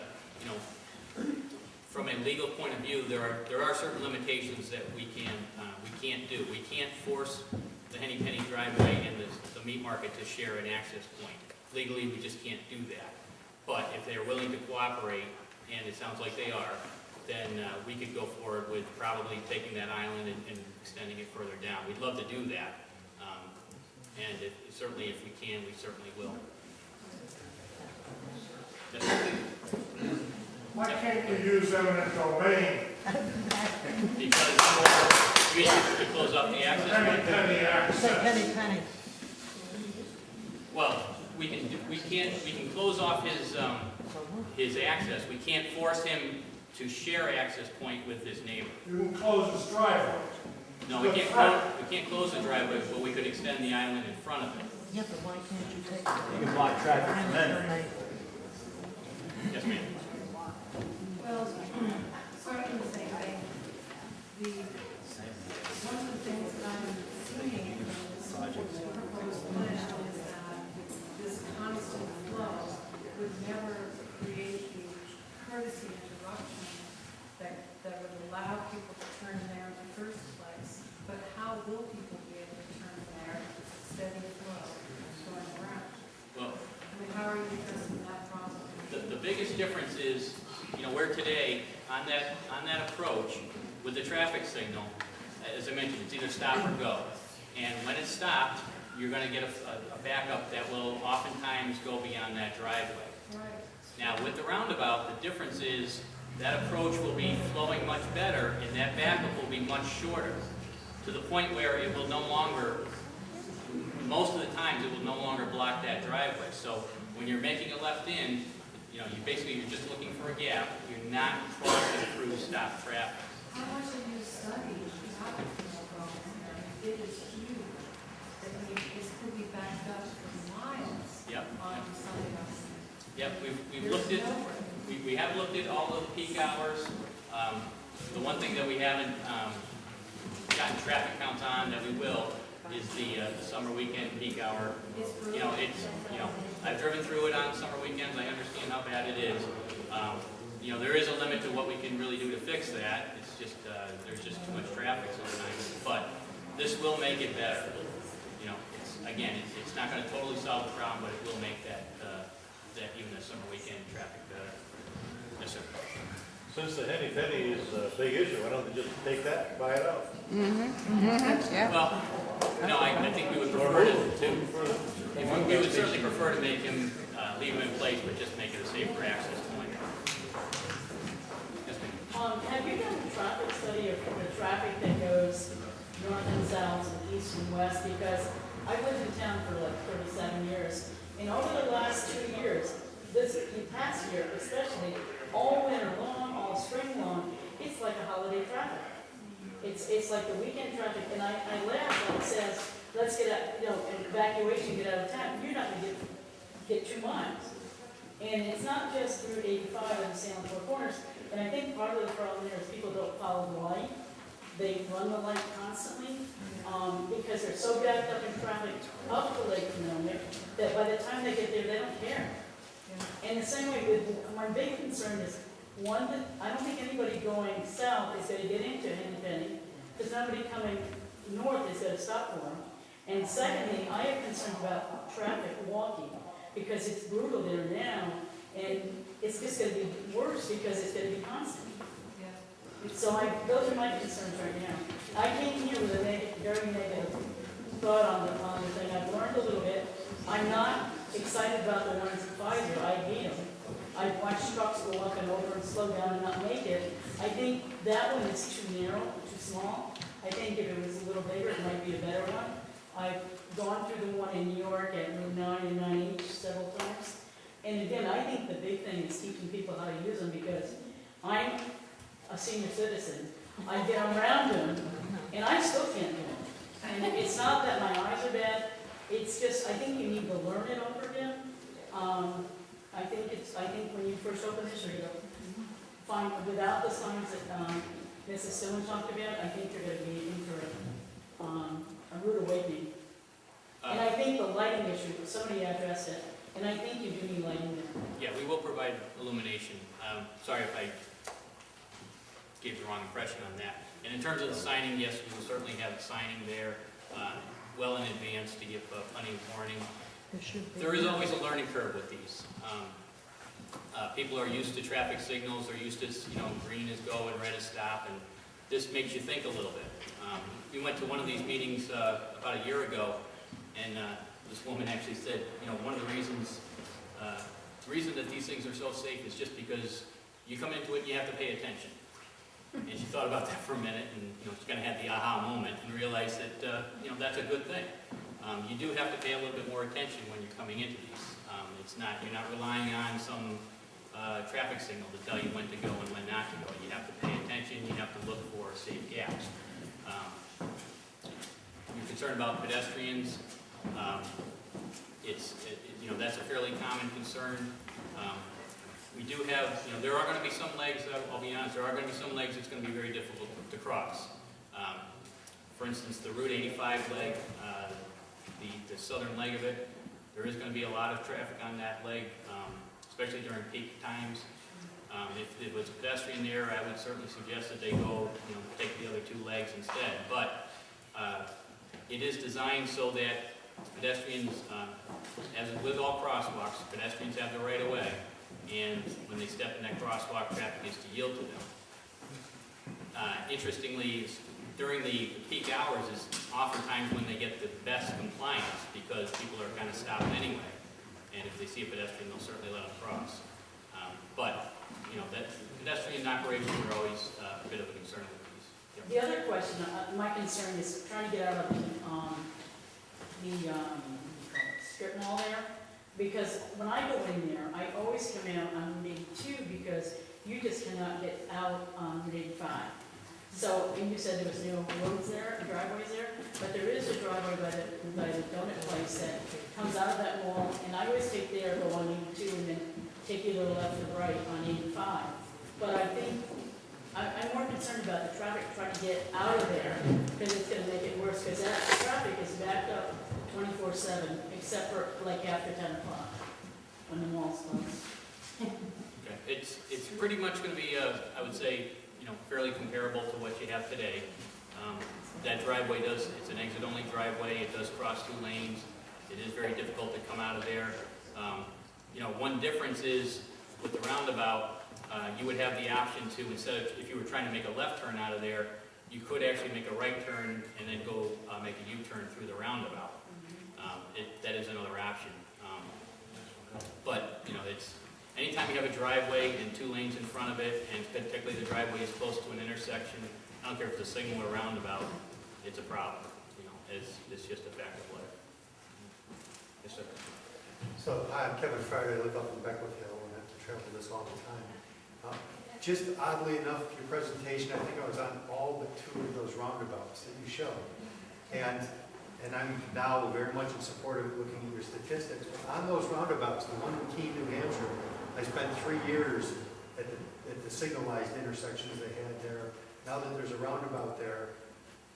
S2: from a legal point of view, there are certain limitations that we can't do. We can't force the Henny Penny driveway and the meat market to share an access point. Legally, we just can't do that. But if they're willing to cooperate, and it sounds like they are, then we could go forward with probably taking that island and extending it further down. We'd love to do that. And certainly if we can, we certainly will.
S6: Why can't you use eminent domain?
S2: Because we have to close off the access point.
S3: Penny, penny.
S2: Well, we can close off his access. We can't force him to share access point with his neighbor.
S6: You can close this driveway.
S2: No, we can't close the driveway, but we could extend the island in front of it.
S3: Yeah, but why can't you take it?
S8: You can block traffic from entering.
S2: Yes, ma'am.
S16: Well, sorry to say, one of the things that I'm seeing in this proposed plan is that this constant flow would never create the courtesy interruption that would allow people to turn there in the first place. But how will people be able to turn there if it's a steady flow going around?
S2: Well,
S16: I mean, how are you addressing that problem?
S2: the biggest difference is, where today on that approach with the traffic signal, as I mentioned, it's either stop or go. And when it's stopped, you're going to get a backup that will oftentimes go beyond that driveway.
S16: Right.
S2: Now, with the roundabout, the difference is that approach will be flowing much better, and that backup will be much shorter. to the point where it will no longer, most of the times it will no longer block that driveway. So when you're making a left in, you're just looking for a gap. You're not crossing through stopped traffic.
S16: How much have you studied traffic flow? It is huge. This could be backed up for miles.
S2: Yep.
S16: On something else.
S2: Yep, we've looked at, we have looked at all of the peak hours. The one thing that we haven't gotten traffic counts on that we will is the summer weekend peak hour. I've driven through it on summer weekends. I understand how bad it is. There is a limit to what we can really do to fix that. It's just there's just too much traffic sometimes. But this will make it better. It's not going to totally solve the problem, but it will make that even the summer weekend traffic better. Yes, sir.
S6: Since the Henny Penny is a big issue, why don't they just take that and buy it out?
S4: Yeah.
S2: Well, I think we would prefer we would certainly prefer to make him leave him in place, but just make it a safer access point. Yes, ma'am.
S17: Have you done a traffic study of the traffic that goes north and south and east and west? Because I've lived in town for like 37 years, and over the last 2 years, the past year especially, all winter long, all spring long, it's like a holiday traffic. It's like the weekend traffic, and I laugh when it says, let's get out, evacuation, get out of town. You're not going to get 2 miles. And it's not just through 85 and Salem Four Corners, and I think part of the problem there is people don't follow the light. They run the light constantly, because they're so backed up in traffic up to Lake Kennewick that by the time they get there, they don't care. And the same way with, my big concern is, one, that I don't think anybody going south is going to get into Henny Penny, because nobody coming north is going to stop for them. And secondly, I have concerns about traffic walking, because it's brutal there now, and it's just going to be worse because it's going to be constant. So those are my concerns right now. I came here with a very negative thought on the thing. I've learned a little bit. I'm not excited about the ones at Pfizer. I hate them. I've watched trucks go up and over and slow down and not make it. I think that one is too narrow, too small. I think if it was a little bigger, it might be a better one. I've gone through the one in New York at Route 9 and 9H several times. And again, I think the big thing is teaching people how to use them, because I'm a senior citizen. I get around them, and I still can't do them. And it's not that my eyes are bad. It's just, I think you need to learn it over again. I think when you first open this, you're going to find, without the signs that Mrs. Stillman talked about, I think you're going to be in for a rude awakening. And I think the lighting issue, somebody addressed it, and I think you do need lighting there.
S2: Yeah, we will provide illumination. Sorry if I gave the wrong impression on that. And in terms of the signing, yes, we will certainly have the signing there well in advance to give plenty of warning. There is always a learning curve with these. People are used to traffic signals, they're used to, green is go and red is stop, and this makes you think a little bit. We went to one of these meetings about a year ago, and this woman actually said, one of the reasons that these things are so safe is just because you come into it and you have to pay attention. And she thought about that for a minute, and she kind of had the aha moment and realized that that's a good thing. You do have to pay a little bit more attention when you're coming into these. You're not relying on some traffic signal to tell you when to go and when not to go. You have to pay attention. You have to look for safe gaps. You're concerned about pedestrians. That's a fairly common concern. We do have, there are going to be some legs, I'll be honest, there are going to be some legs it's going to be very difficult to cross. For instance, the Route 85 leg, the southern leg of it, there is going to be a lot of traffic on that leg, especially during peak times. If it was a pedestrian there, I would certainly suggest that they go, take the other 2 legs instead. But it is designed so that pedestrians, as with all crosswalks, pedestrians have the right of way. And when they step in that crosswalk, traffic is to yield to them. Interestingly, during the peak hours is oftentimes when they get the best compliance, because people are kind of stopped anyway. And if they see a pedestrian, they'll certainly let them cross. But that pedestrian operations are always a bit of a concern with these.
S17: The other question, my concern is trying to get out of the strip mall there, because when I go in there, I always come out on Route 82 because you just cannot get out on Route 85. So, and you said there was no roads there, driveways there, but there is a driveway by the donut place that comes out of that mall, and I always take there, go on 82, and then take either left or right on 85. But I think, I'm more concerned about the traffic trying to get out of there, because it's going to make it worse, because that traffic is backed up 24/7, except for like after 10 o'clock, when the mall's closed.
S2: Okay. It's pretty much going to be, I would say, fairly comparable to what you have today. That driveway it's an exit-only driveway. It does cross 2 lanes. It is very difficult to come out of there. One difference is with the roundabout, you would have the option to, instead of, if you were trying to make a left turn out of there, you could actually make a right turn and then go make a U-turn through the roundabout. That is another option. But, it's, anytime you have a driveway and 2 lanes in front of it, and particularly the driveway is close to an intersection, I don't care if it's a signal or roundabout, it's a problem. It's just a fact of life. Yes, sir.
S18: So, hi, I'm Kevin Friday. I live up in Beckwith Hill and have to travel this all the time. Just oddly enough, your presentation, I think I was on all but 2 of those roundabouts that you showed. And I'm now very much in support of looking at your statistics. On those roundabouts, the one in Keene, New Hampshire, I spent 3 years at the signalized intersections they had there. Now that there's a roundabout there,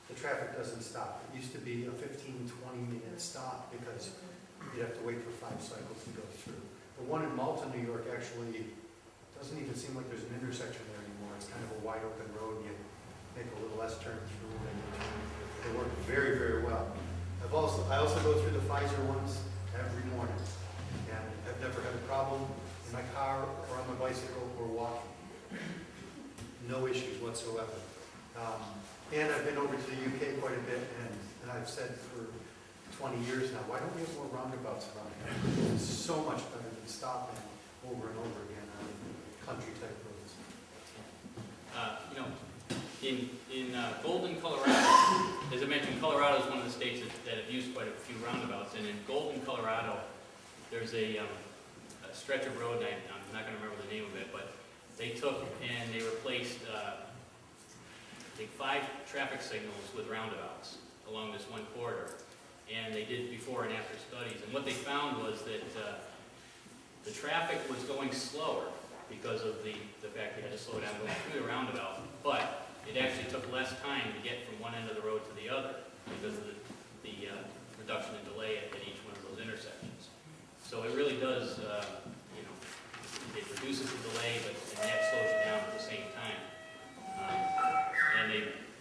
S18: the traffic doesn't stop. It used to be a 15, 20-minute stop because you'd have to wait for 5 cycles to go through. The one in Malta, New York, actually doesn't even seem like there's an intersection there anymore. It's kind of a wide open road. You make a little less turn through and they work very, very well. I also go through the Pfizer ones every morning, and I've never had a problem in my car or on my bicycle or walking. No issues whatsoever. And I've been over to the UK quite a bit, and I've said for 20 years now, why don't we have more roundabouts around here? It's so much better than stopping over and over again on country-type roads.
S2: In Golden, Colorado, as I mentioned, Colorado is one of the states that have used quite a few roundabouts. And in Golden, Colorado, there's a stretch of road, I'm not going to remember the name of it, but they took and they replaced I think 5 traffic signals with roundabouts along this one corridor. And they did before and after studies. And what they found was that the traffic was going slower because of the fact you had to slow down going through the roundabout. But it actually took less time to get from one end of the road to the other because of the reduction in delay at each one of those intersections. So it really does, it reduces the delay, but and that slows you down at the same time. And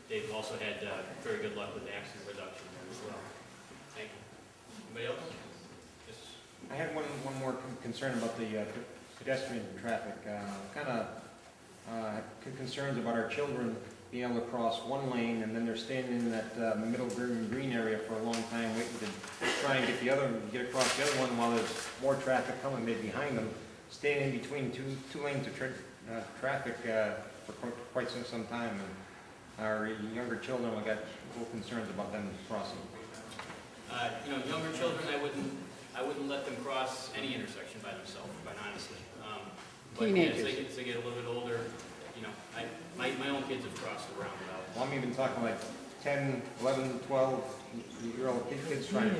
S2: they've also had very good luck with accident reduction there as well. Thank you. Anybody else? Yes.
S8: I had one more concern about the pedestrian traffic. Kind of concerns about our children being able to cross one lane and then they're standing in that middle green area for a long time waiting to try and get across the other one while there's more traffic coming maybe behind them, staying in between two lanes of traffic for quite some time. And our younger children, we got little concerns about them crossing.
S2: Younger children, I wouldn't let them cross any intersection by themselves, quite honestly. But
S4: Teenagers.
S2: as they get a little bit older, my own kids have crossed the roundabout.
S8: Well, I'm even talking like 10, 11, 12-year-old kids trying to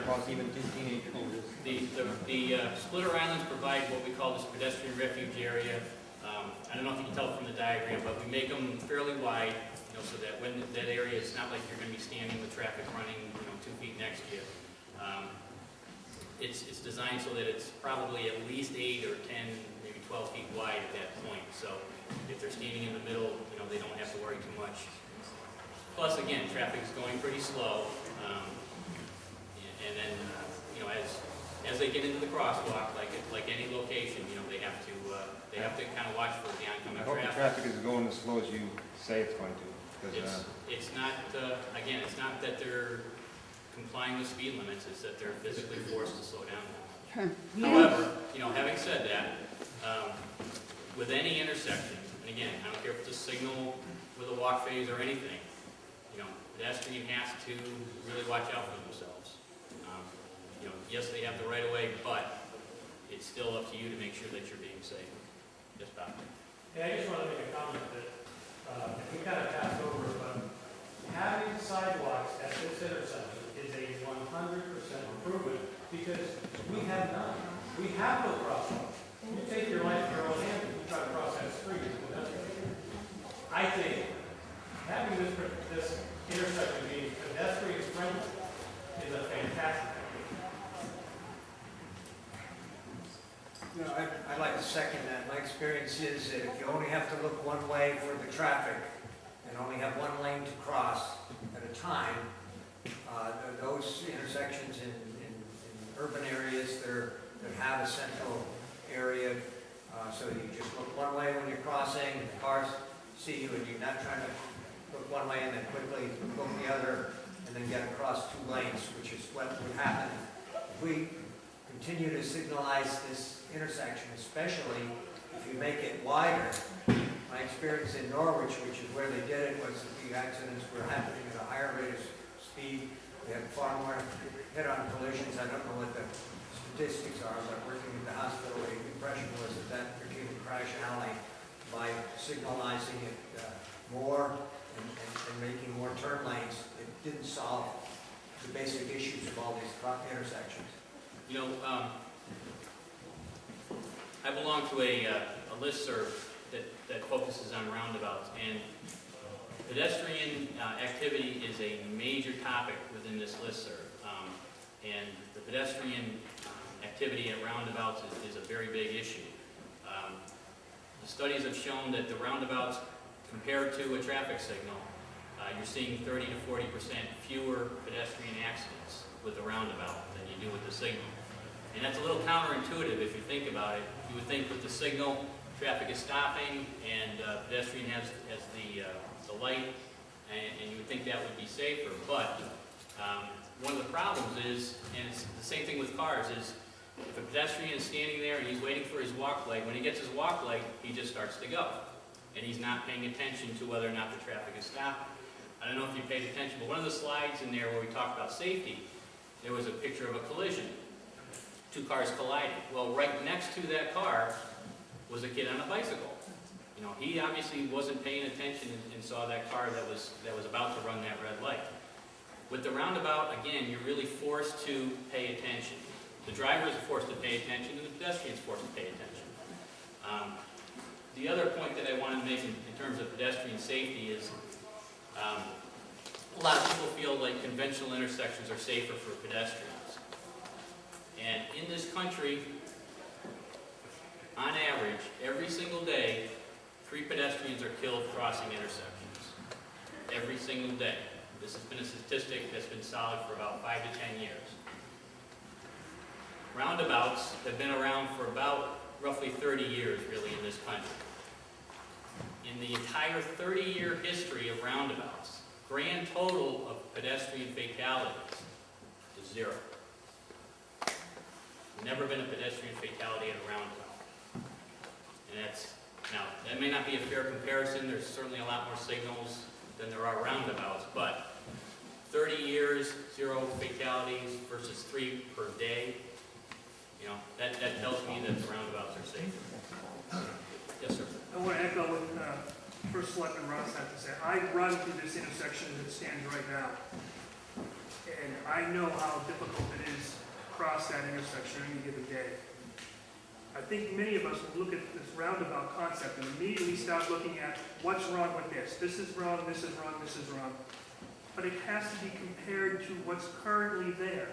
S8: cross, even teenagers.
S2: The splitter islands provide what we call this pedestrian refuge area. I don't know if you can tell from the diagram, but we make them fairly wide, so that when that area, it's not like you're going to be standing with traffic running, 2 feet next to you. It's designed so that it's probably at least 8 or 10, maybe 12 feet wide at that point. So if they're standing in the middle, they don't have to worry too much. Plus, again, traffic is going pretty slow, and then as they get into the crosswalk, like any location, they have to kind of watch for the oncoming
S8: I hope the traffic is going as slow as you say it's going to.
S2: It's not it's not that they're complying with speed limits; it's that they're physically forced to slow down. However, having said that, with any intersection, and again, I don't care if it's a signal with a walk phase or anything, you know, pedestrian has to really watch out for themselves. You know, yes, they have the right of way, but it's still up to you to make sure that you're being safe. Just Bob.
S1: Yeah, I just want to make a comment that we kind of passed over, but having sidewalks at this intersection is a 100% improvement because we have none. We have no crosswalk. You take your life in your own hands and you try to cross that street. I think having this intersection being pedestrian friendly is a fantastic idea.
S10: No, I'd like to second that. My experience is that if you only have to look one way for the traffic and only have one lane to cross at a time, those intersections in urban areas that have a central area, so you just look one way when you're crossing, the cars see you, and you're not trying to look one way and then quickly look the other and then get across two lanes, which is what would happen if we continue to signalize this intersection, especially if you make it wider. My experience in Norwich, which is where they did it, was that the accidents were happening at a higher rate of speed. We had far more head-on collisions. I don't know what the statistics are, but working at the hospital, the impression was that that became a crash alley by signalizing it more and making more turn lanes. It didn't solve the basic issues of all these intersections.
S2: You know, I belong to a listserv that focuses on roundabouts, and pedestrian activity is a major topic within this listserv. And the pedestrian activity at roundabouts is a very big issue. The studies have shown that the roundabouts, compared to a traffic signal, you're seeing 30 to 40% fewer pedestrian accidents with the roundabout than you do with the signal. And that's a little counterintuitive if you think about it. You would think with the signal, traffic is stopping and pedestrian has the light, and you would think that would be safer. But one of the problems is, and it's the same thing with cars, is if a pedestrian is standing there and he's waiting for his walk light, when he gets his walk light, he just starts to go. And he's not paying attention to whether or not the traffic is stopping. I don't know if you paid attention, but one of the slides in there where we talked about safety, there was a picture of a collision. Two cars colliding. Well, right next to that car was a kid on a bicycle. You know, he obviously wasn't paying attention and saw that car that was about to run that red light. With the roundabout, again, you're really forced to pay attention. The drivers are forced to pay attention, and the pedestrians are forced to pay attention. The other point that I wanted to make in terms of pedestrian safety is a lot of people feel like conventional intersections are safer for pedestrians. And in this country, on average, every single day, 3 pedestrians are killed crossing intersections. Every single day. This has been a statistic that's been solid for about 5 to 10 years. Roundabouts have been around for about roughly 30 years, really, in this country. In the entire 30-year history of roundabouts, grand total of pedestrian fatalities is 0. Never been a pedestrian fatality at a roundabout. And that's, now, that may not be a fair comparison. There's certainly a lot more signals than there are roundabouts, but 30 years, 0 fatalities versus 3 per day, you know, that tells me that the roundabouts are safe. Yes, sir.
S12: I want to echo what First Selectman Ross had to say. I run through this intersection as it stands right now, and I know how difficult it is to cross that intersection any given day. I think many of us will look at this roundabout concept and immediately start looking at what's wrong with this. This is wrong, this is wrong, this is wrong. But it has to be compared to what's currently there,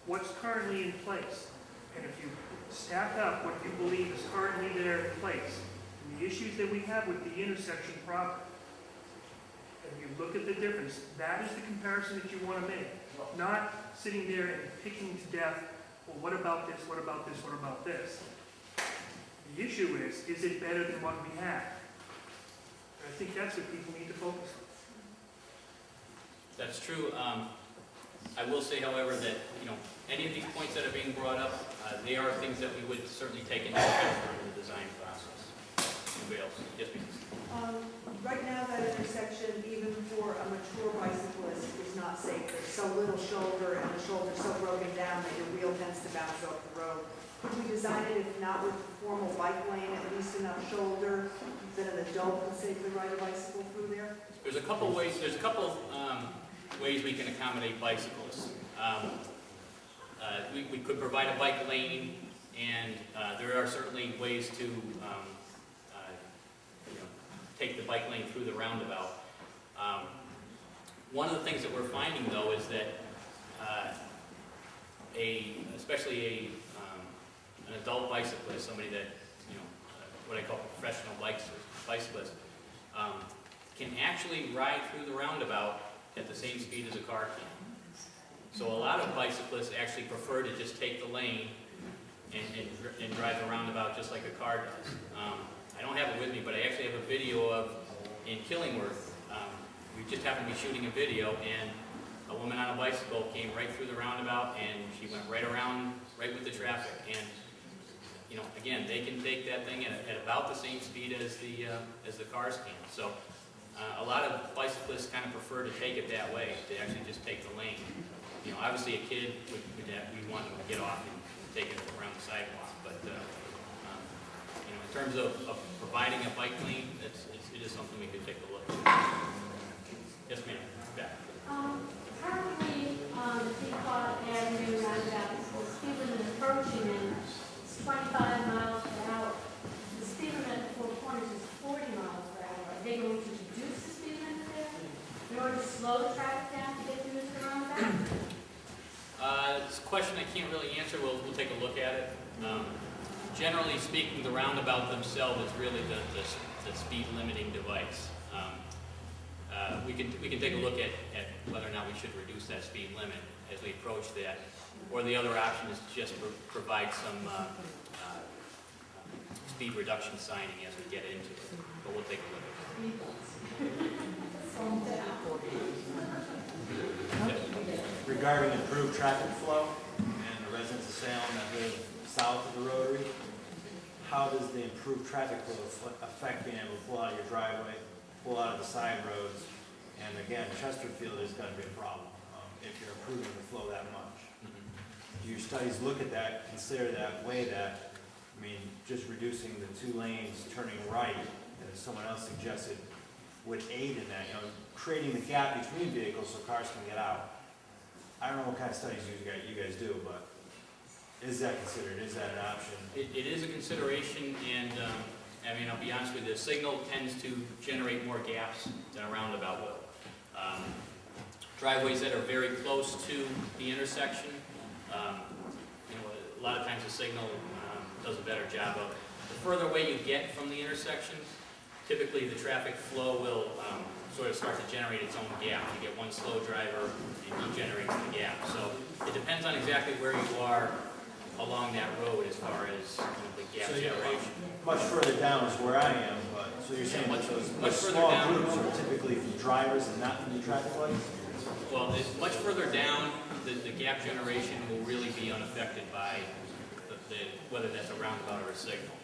S12: what's currently in place. And if you stack up what you believe is currently there in place, and the issues that we have with the intersection proper, and you look at the difference, that is the comparison that you want to make. Not sitting there and picking to death, well, what about this, what about this, what about this? The issue is it better than what we have? And I think that's what people need to focus on.
S2: That's true. I will say, however, that, you know, any of these points that are being brought up, they are things that we would certainly take into account during the design process. anybody else. Yes, please.
S19: Right now, that intersection, even for a mature bicyclist, is not safe. There's so little shoulder, and the shoulder's so broken down that your wheel tends to bounce off the road. Could we design it, if not with a formal bike lane, at least enough shoulder that an adult can safely ride a bicycle through there?
S2: There's a couple ways we can accommodate bicyclists. We could provide a bike lane, and there are certainly ways to take the bike lane through the roundabout. One of the things that we're finding, though, is that especially an adult bicyclist, somebody that, what I call professional bicyclist, can actually ride through the roundabout at the same speed as a car can. So a lot of bicyclists actually prefer to just take the lane and drive the roundabout just like a car does. I don't have it with me, but I actually have a video of, in Killingworth, we just happened to be shooting a video, and a woman on a bicycle came right through the roundabout, and she went right around, right with the traffic. And, again, they can take that thing at about the same speed as the cars can. So a lot of bicyclists kind of prefer to take it that way, to actually just take the lane. Obviously a kid we want them to get off and take it around the sidewalk, but in terms of providing a bike lane, it is something we could take a look at. Yes, ma'am. Back.
S11: Currently, the Pequot Avenue roundabout, the speed limit approaching in is 25 miles per hour. The speed limit at Four Corners is 40 miles per hour. Are they going to reduce the speed limit there in order to slow the traffic down to get through the roundabout?
S2: It's a question I can't really answer. We'll take a look at it. Generally speaking, the roundabout themselves is really the speed limiting device. We can take a look at whether or not we should reduce that speed limit as we approach that. Or the other option is to just provide some speed reduction signing as we get into it. But we'll take a look at it.
S20: Regarding improved traffic flow and the residents of Salem that live south of the Rotary, how does the improved traffic flow affect being able to pull out of your driveway, pull out of the side roads? And again, Chesterfield is going to be a problem if you're improving the flow that much. Do your studies look at that, consider that, weigh that? Just reducing the 2 lanes, turning right, as someone else suggested, would aid in that, creating the gap between vehicles so cars can get out. I don't know what kind of studies you guys do, but is that considered? Is that an option?
S2: It is a consideration, and I'll be honest with you, the signal tends to generate more gaps than a roundabout will. Driveways that are very close to the intersection, a lot of times the signal does a better job of. The further away you get from the intersection, typically the traffic flow will sort of start to generate its own gap. You get one slow driver, and he generates the gap. So it depends on exactly where you are along that road as far as the gap generation.
S20: Much further down is where I am, but so you're saying
S2: much
S20: those
S2: further
S20: small
S2: down
S20: groups are typically from drivers and not from the traffic lights?
S2: Well, much further down, the gap generation will really be unaffected by whether that's a roundabout or a signal.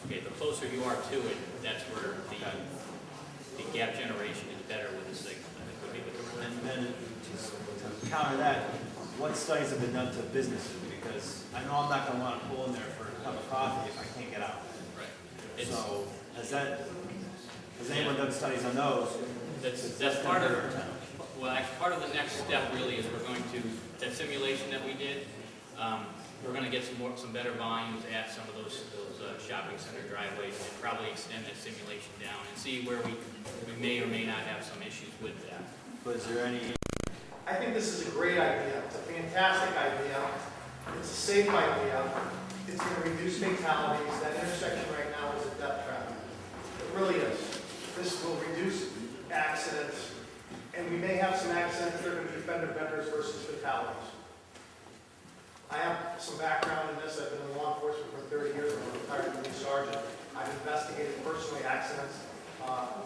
S2: Okay, the closer you are to it, that's where the gap generation is better with the signal.
S20: And then to counter that, what studies have been done to businesses? Because I know I'm not going to want to pull in there for a cup of coffee if I can't get out.
S2: Right.
S20: So has anyone done studies on those?
S2: That's part of it. Well, actually, part of the next step really is we're going to, that simulation that we did, we're going to get some better volumes at some of those shopping center driveways and probably extend that simulation down and see where we may or may not have some issues with that.
S20: But is there any?
S21: I think this is a great idea. It's a fantastic idea. It's a safe idea. It's going to reduce fatalities. That intersection right now is a death trap. It really is. This will reduce accidents, and we may have some accidents that are going to be fender benders versus fatalities. I have some background in this. I've been in law enforcement for 30 years. I'm a retired police sergeant. I've investigated personally accidents,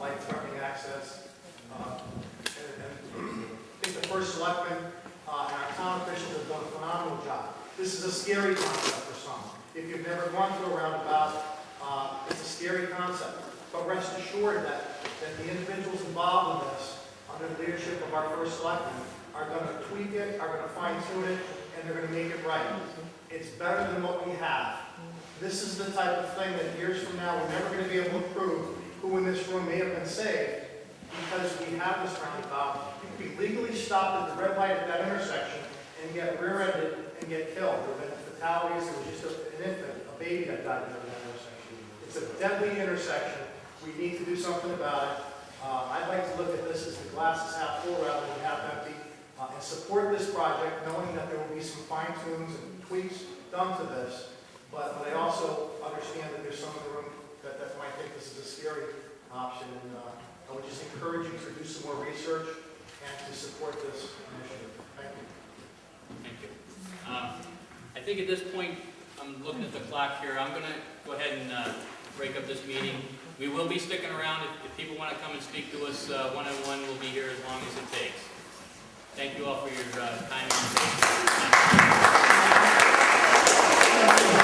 S21: life-threatening accidents. And I think the first selectman and our town officials have done a phenomenal job. This is a scary concept for some. If you've never gone through a roundabout, It's a scary concept, but rest assured that the individuals involved in this, under the leadership of our first selectman, are going to tweak it, are going to fine tune it, and they're going to make it right. It's better than what we have. This is the type of thing that years from now, we're never going to be able to prove who in this room may have been saved because we have this roundabout. You could be legally stopped at the red light at that intersection and get rear-ended and get killed. There have been fatalities. There was just an infant, a baby that died in that intersection. It's a deadly intersection. We need to do something about it. I'd like to look at this as the glass is half full rather than half empty, and support this project, knowing that there will be some fine-tunes and tweaks done to this. But I also understand that there's some in the room that might think this is a scary option, and I would just encourage you to do some more research and to support this initiative. Thank you.
S2: Thank you. I think at this point, I'm looking at the clock here. I'm going to go ahead and break up this meeting. We will be sticking around. If people want to come and speak to us one-on-one, we'll be here as long as it takes. Thank you all for your time and attention.